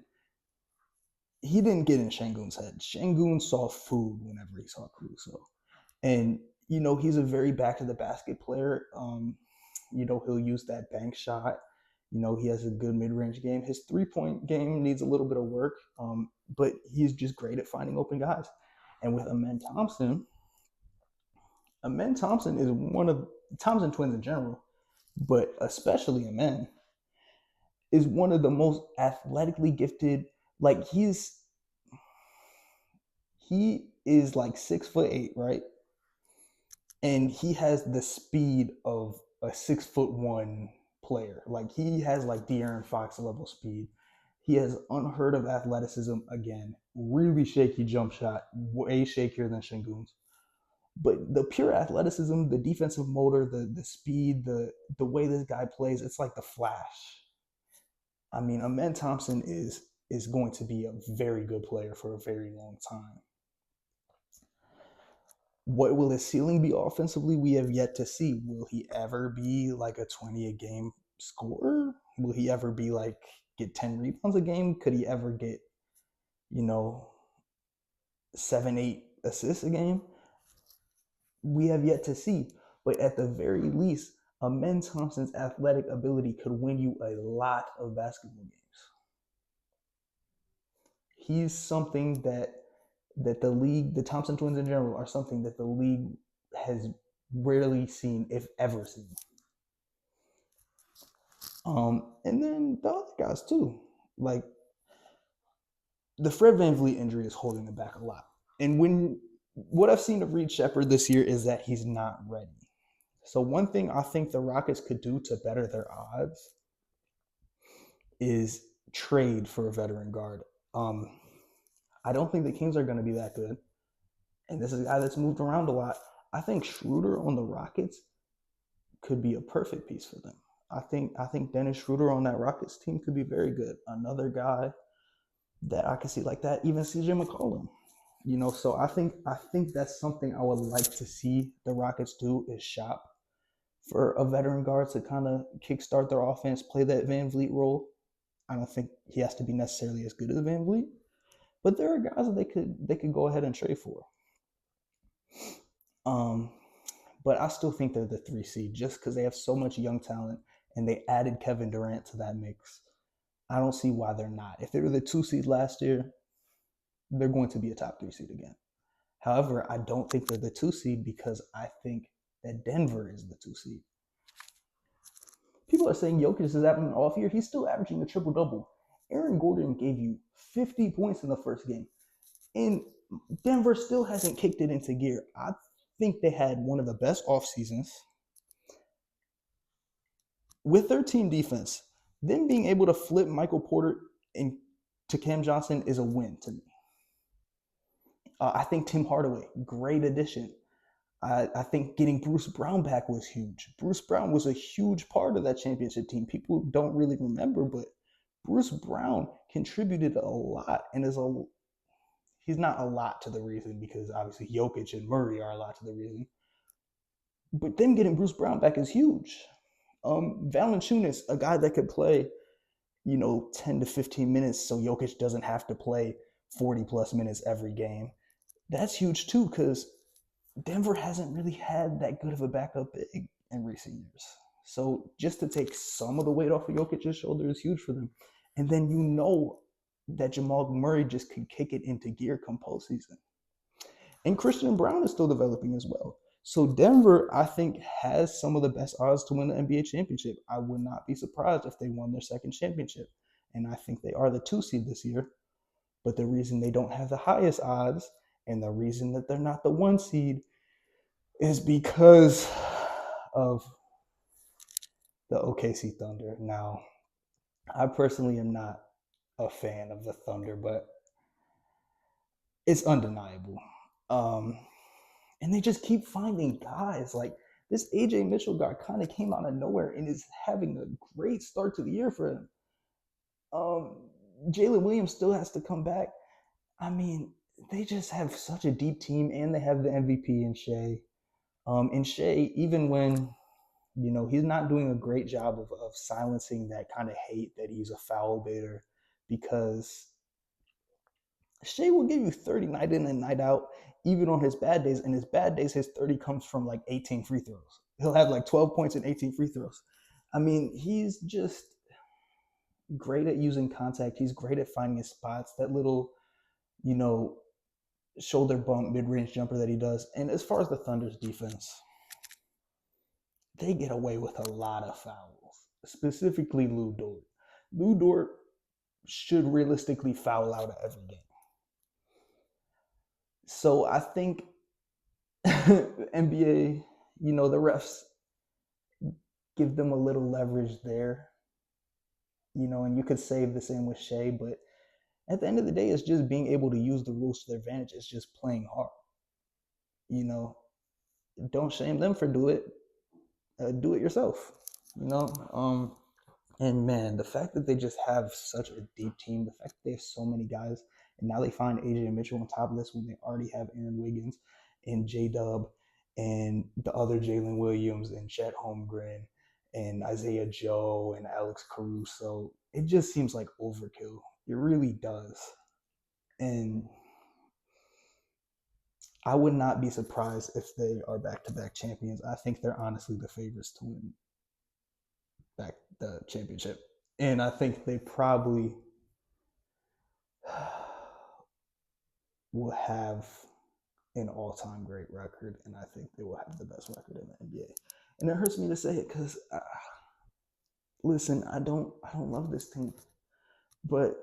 Speaker 1: He didn't get in Sengun's head. Sengun saw food whenever he saw Caruso. And, he's a very back to the basket player. He'll use that bank shot. He has a good mid-range game. His 3-point game needs a little bit of work, but he's just great at finding open guys. And with Amen Thompson is one of Thompson twins in general, but especially Amen, is one of the most athletically gifted. Like he is like 6'8", right? And he has the speed of a 6'1" player. Like he has like De'Aaron Fox level speed. He has unheard of athleticism again. Really shaky jump shot, way shakier than Sengun's. But the pure athleticism, the defensive motor, the speed, the way this guy plays, it's like the Flash. I mean, Amen Thompson is going to be a very good player for a very long time. What will his ceiling be offensively? We have yet to see. Will he ever be like a 20 a game scorer? Will he ever be like get 10 rebounds a game? Could he ever get, 7, 8 assists a game? We have yet to see. But at the very least, Amen Thompson's athletic ability could win you a lot of basketball games. He's something that the league, the Thompson twins in general, are something that the league has rarely seen, if ever seen. And then the other guys too, like the Fred VanVleet injury is holding them back a lot. And what I've seen of Reed Sheppard this year is that he's not ready. So one thing I think the Rockets could do to better their odds is trade for a veteran guard. I don't think the Kings are going to be that good. And this is a guy that's moved around a lot. I think Schroeder on the Rockets could be a perfect piece for them. I think Dennis Schroeder on that Rockets team could be very good. Another guy that I could see like that, even CJ McCollum. So I think that's something I would like to see the Rockets do is shop for a veteran guard to kind of kickstart their offense, play that VanVleet role. I don't think he has to be necessarily as good as VanVleet, but there are guys that they could go ahead and trade for. But I still think they're the 3 seed just because they have so much young talent and they added Kevin Durant to that mix. I don't see why they're not. If they were the 2 seed last year, they're going to be a top 3 seed again. However, I don't think they're the 2 seed because I think that Denver is the 2 seed. People are saying Jokic is having an off year. He's still averaging a triple-double. Aaron Gordon gave you 50 points in the first game. And Denver still hasn't kicked it into gear. I think they had one of the best off seasons with their team defense. Them being able to flip Michael Porter to Cam Johnson is a win to me. I think Tim Hardaway, great addition. I think getting Bruce Brown back was huge. Bruce Brown was a huge part of that championship team. People don't really remember, but Bruce Brown contributed a lot and he's not a lot to the reason because obviously Jokic and Murray are a lot to the reason. But them getting Bruce Brown back is huge. Valanciunas, a guy that could play, 10 to 15 minutes so Jokic doesn't have to play 40 plus minutes every game. That's huge too because Denver hasn't really had that good of a backup big in recent years. So just to take some of the weight off of Jokic's shoulder is huge for them. And then that Jamal Murray just could kick it into gear come postseason. And Christian Brown is still developing as well. So Denver, I think, has some of the best odds to win the NBA championship. I would not be surprised if they won their second championship. And I think they are the 2 seed this year. But the reason they don't have the highest odds and the reason that they're not the 1 seed is because of the OKC Thunder. Now, I personally am not a fan of the Thunder, but it's undeniable. And they just keep finding guys. Like this AJ Mitchell guy kind of came out of nowhere and is having a great start to the year for him. Jalen Williams still has to come back. I mean, they just have such a deep team, and they have the MVP in Shea. And Shea, even when he's not doing a great job of silencing that kind of hate that he's a foul baiter, because Shea will give you 30 night in and night out, even on his bad days. And his bad days, his 30 comes from like 18 free throws. He'll have like 12 points and 18 free throws. I mean, he's just great at using contact. He's great at finding his spots. That little, shoulder bump mid-range jumper that he does. And as far as the Thunder's defense, they get away with a lot of fouls, specifically Lu Dort. Lu Dort should realistically foul out of every game. So I think NBA, the refs give them a little leverage there, and you could save the same with Shea, but at the end of the day, it's just being able to use the rules to their advantage. It's just playing hard. Don't shame them for do it yourself. And man, the fact that they just have such a deep team, the fact that they have so many guys, and now they find AJ Mitchell on top of this when they already have Aaron Wiggins and J-Dub and the other Jalen Williams and Chet Holmgren and Isaiah Joe and Alex Caruso. It just seems like overkill. It really does. And I would not be surprised if they are back-to-back champions. I think they're honestly the favorites to win the championship. And I think they probably will have an all-time great record, and I think they will have the best record in the NBA. And it hurts me to say it because, listen, I don't love this team, but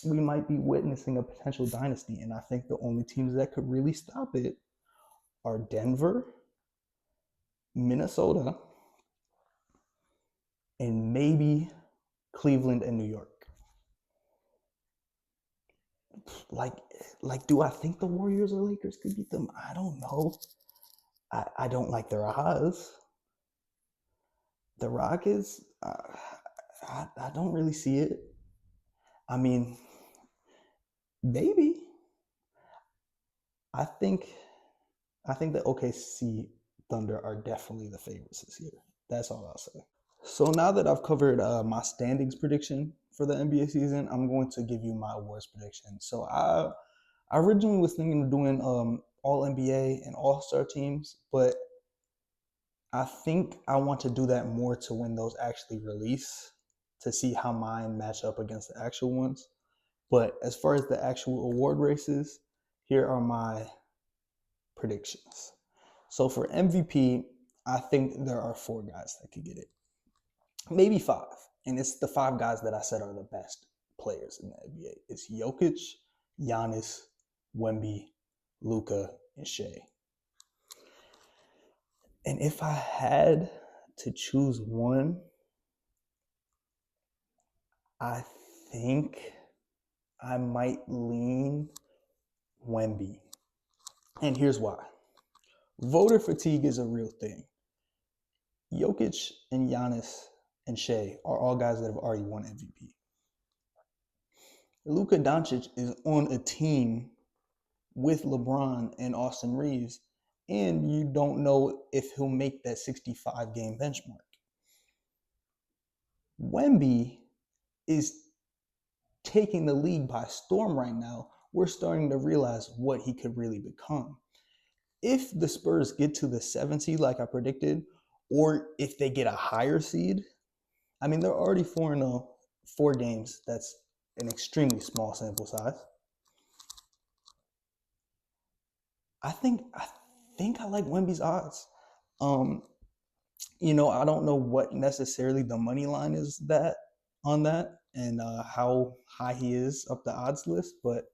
Speaker 1: we might be witnessing a potential dynasty, and I think the only teams that could really stop it are Denver, Minnesota, and maybe Cleveland and New York. Like, do I think the Warriors or Lakers could beat them? I don't know. I don't like their odds. The Rockets, I don't really see it. I mean, maybe. I think the OKC Thunder are definitely the favorites this year. That's all I'll say. So now that I've covered my standings prediction for the NBA season, I'm going to give you my awards prediction. So I originally was thinking of doing all NBA and all star teams, but I think I want to do that more to when those actually release to see how mine match up against the actual ones. But as far as the actual award races, here are my predictions. So for MVP, I think there are 4 guys that could get it. Maybe 5. And it's the 5 guys that I said are the best players in the NBA. It's Jokic, Giannis, Wemby, Luka, and Shea. And if I had to choose one, I think I might lean Wemby. And here's why. Voter fatigue is a real thing. Jokic and Giannis and Shea are all guys that have already won MVP. Luka Doncic is on a team with LeBron and Austin Reeves, and you don't know if he'll make that 65-game benchmark. Wemby is taking the league by storm right now. We're starting to realize what he could really become. If the Spurs get to the 7th seed like I predicted, or if they get a higher seed, I mean, they're already 4-0, 4 games. That's an extremely small sample size. I think I like Wemby's odds. I don't know what necessarily the money line is on that and how high he is up the odds list, but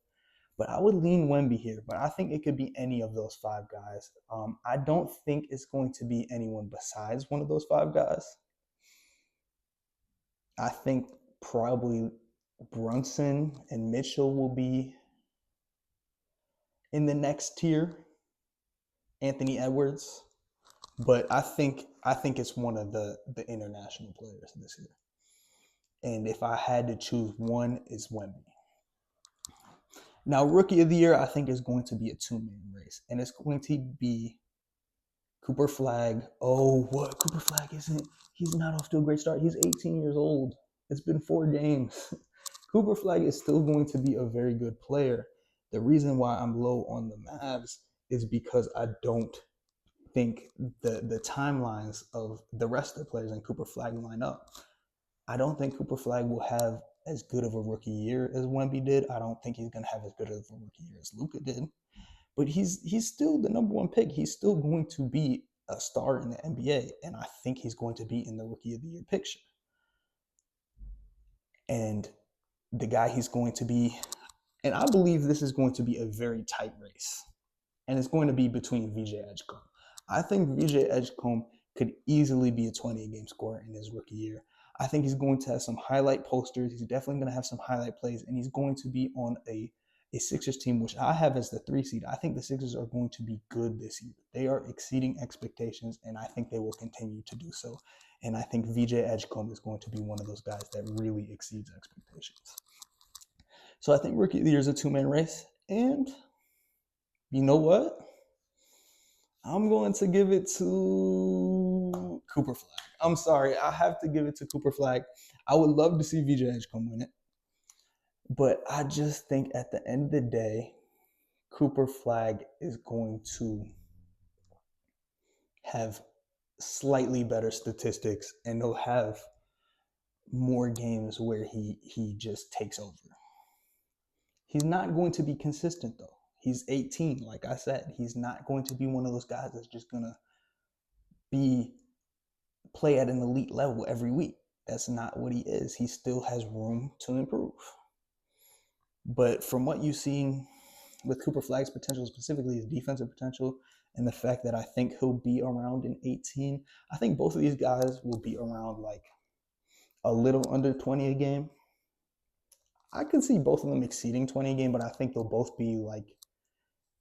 Speaker 1: I would lean Wemby here. But I think it could be any of those 5 guys. I don't think it's going to be anyone besides one of those 5 guys. I think probably Brunson and Mitchell will be in the next tier. Anthony Edwards, but I think it's one of the international players this year. And if I had to choose one, it's Wemby. Now, Rookie of the Year, I think is going to be a 2-man race, and it's going to be Cooper Flagg. Oh, what? Cooper Flagg isn't. He's not off to a great start. He's 18 years old. It's been 4 games. Cooper Flagg is still going to be a very good player. The reason why I'm low on the Mavs is because I don't think the timelines of the rest of the players and Cooper Flagg line up. I don't think Cooper Flagg will have as good of a rookie year as Wemby did. I don't think he's going to have as good of a rookie year as Luka did. But he's still the number 1 pick. He's still going to be a star in the NBA, and I think he's going to be in the Rookie of the Year picture. And the guy he's going to be, and I believe this is going to be a very tight race, and it's going to be between VJ Edgecombe. I think VJ Edgecombe could easily be a 20-game scorer in his rookie year. I think he's going to have some highlight posters. He's definitely going to have some highlight plays, and he's going to be on a Sixers team, which I have as the 3 seed. I think the Sixers are going to be good this year. They are exceeding expectations, and I think they will continue to do so. And I think VJ Edgecombe is going to be one of those guys that really exceeds expectations. So I think Rookie of the Year is a 2-man race. And you know what? I'm going to give it to Cooper Flagg. I'm sorry. I have to give it to Cooper Flagg. I would love to see VJ Edgecombe win it. But I just think at the end of the day, Cooper Flagg is going to have slightly better statistics, and he'll have more games where he just takes over. He's not going to be consistent though. He's 18, like I said. He's not going to be one of those guys that's just gonna be play at an elite level every week. That's not what he is. He still has room to improve. But from what you've seen with Cooper Flagg's potential, specifically his defensive potential, and the fact that I think he'll be around in 18, I think both of these guys will be around like a little under 20 a game. I could see both of them exceeding 20 a game, but I think they'll both be like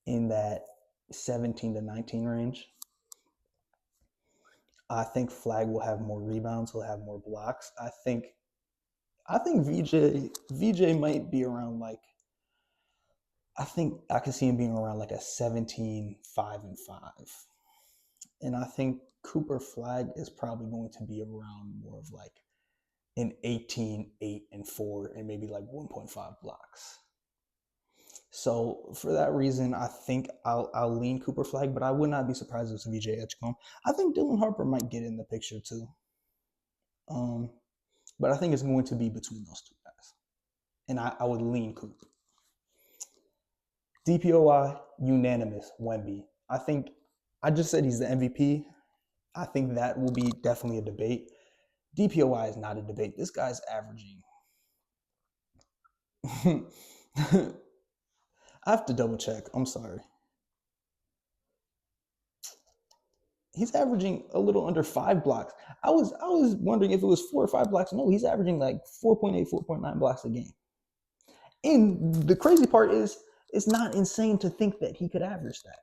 Speaker 1: in that 17 to 19 range. I think Flagg will have more rebounds. He'll have more blocks. I think VJ might be around like, I think I could see him being around like a 17, 5, and 5. And I think Cooper Flagg is probably going to be around more of like an 18, 8, and 4, and maybe like 1.5 blocks. So for that reason, I think I'll lean Cooper Flagg, but I would not be surprised if it's VJ Edgecombe. I think Dylan Harper might get in the picture too. But I think it's going to be between those two guys. And I would lean Cooper. DPOY, unanimous, Wemby. I just said he's the MVP. I think that will be definitely a debate. DPOY is not a debate. This guy's averaging. I have to double check. I'm sorry. He's averaging a little under 5 blocks. I was wondering if it was 4 or 5 blocks. No, he's averaging like 4.8, 4.9 blocks a game. And the crazy part is, it's not insane to think that he could average that.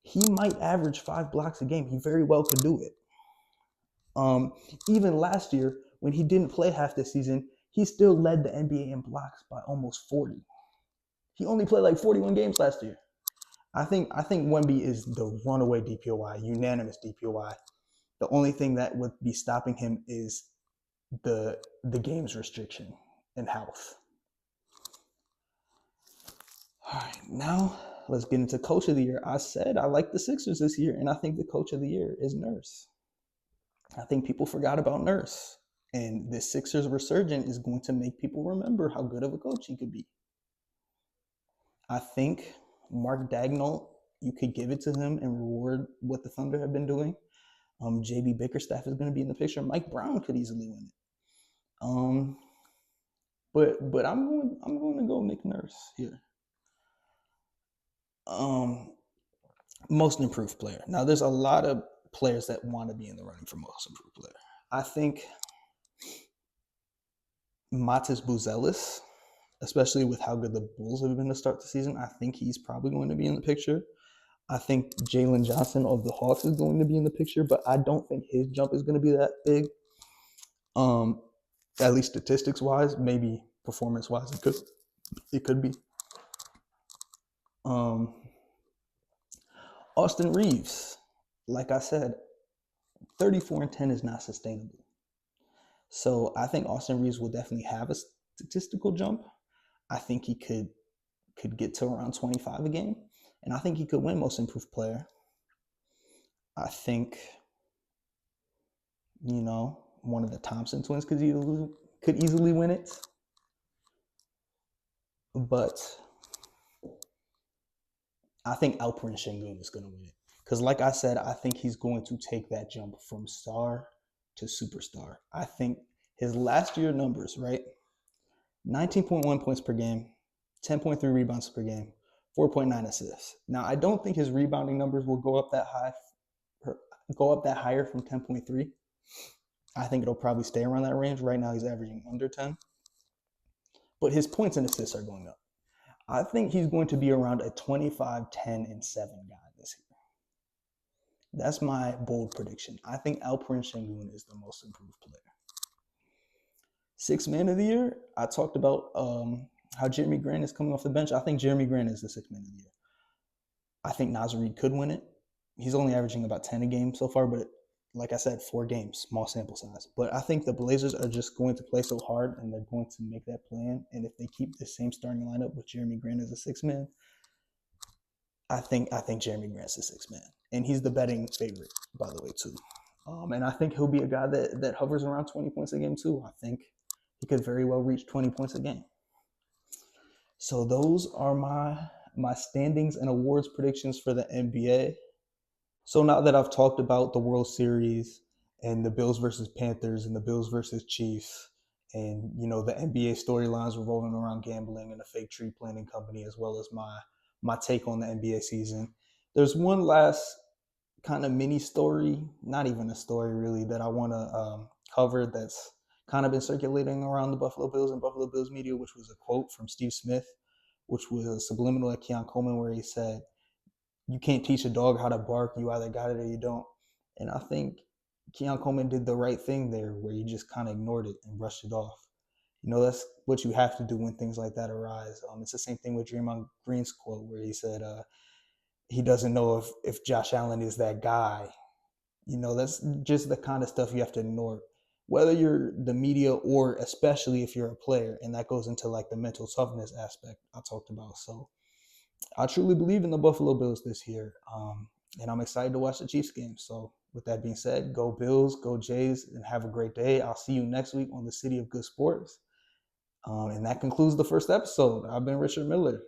Speaker 1: He might average 5 blocks a game. He very well could do it. Even last year, when he didn't play half the season, he still led the NBA in blocks by almost 40. He only played like 41 games last year. I think Wemby is the runaway DPOY, unanimous DPOY. The only thing that would be stopping him is the games restriction and health. All right, now let's get into Coach of the Year. I said I like the Sixers this year, and I think the Coach of the Year is Nurse. I think people forgot about Nurse, and this Sixers resurgence is going to make people remember how good of a coach he could be. I think Mark Daigneault, you could give it to him and reward what the Thunder have been doing. JB Bickerstaff is going to be in the picture. Mike Brown could easily win it. But I'm going to go Nick Nurse here. Most improved player. Now there's a lot of players that want to be in the running for most improved player. I think Matas Buzelis, especially with how good the Bulls have been to start the season, I think he's probably going to be in the picture. I think Jalen Johnson of the Hawks is going to be in the picture, but I don't think his jump is going to be that big. At least statistics-wise, maybe performance-wise, it could be. Austin Reeves, like I said, 34-10 is not sustainable. So I think Austin Reeves will definitely have a statistical jump. I think he could get to around 25 a game, and I think he could win most improved player. I think, one of the Thompson twins could easily win it. But I think Alperen Sengun is going to win it. Because like I said, I think he's going to take that jump from star to superstar. I think his last year numbers, right? 19.1 points per game, 10.3 rebounds per game, 4.9 assists. Now, I don't think his rebounding numbers will go up that higher from 10.3. I think it'll probably stay around that range. Right now, he's averaging under 10. But his points and assists are going up. I think he's going to be around a 25, 10, and 7 guy this year. That's my bold prediction. I think Alperen Sengun is the most improved player. Sixth man of the year, I talked about how Jeremy Grant is coming off the bench. I think Jeremy Grant is the sixth man of the year. I think Naz Reid could win it. He's only averaging about 10 a game so far, but like I said, 4 games, small sample size. But I think the Blazers are just going to play so hard, and they're going to make that plan. And if they keep the same starting lineup with Jeremy Grant as a sixth man, I think Jeremy Grant's the sixth man. And he's the betting favorite, by the way, too. And I think he'll be a guy that hovers around 20 points a game too. I think he could very well reach 20 points a game. So those are my standings and awards predictions for the NBA. So now that I've talked about the World Series and the Bills versus Panthers and the Bills versus Chiefs and the NBA storylines revolving around gambling and the fake tree planting company, as well as my take on the NBA season, there's one last kind of mini story, not even a story really, that I want to cover that's kind of been circulating around the Buffalo Bills and Buffalo Bills media, which was a quote from Steve Smith, which was subliminal at Keon Coleman, where he said, "You can't teach a dog how to bark. You either got it or you don't." And I think Keon Coleman did the right thing there, where he just kind of ignored it and brushed it off. That's what you have to do when things like that arise. It's the same thing with Draymond Green's quote, where he said he doesn't know if Josh Allen is that guy. That's just the kind of stuff you have to ignore, whether you're the media or especially if you're a player. And that goes into like the mental toughness aspect I talked about. So I truly believe in the Buffalo Bills this year. And I'm excited to watch the Chiefs game. So with that being said, go Bills, go Jays, and have a great day. I'll see you next week on the City of Good Sports. And that concludes the first episode. I've been Richard Miller.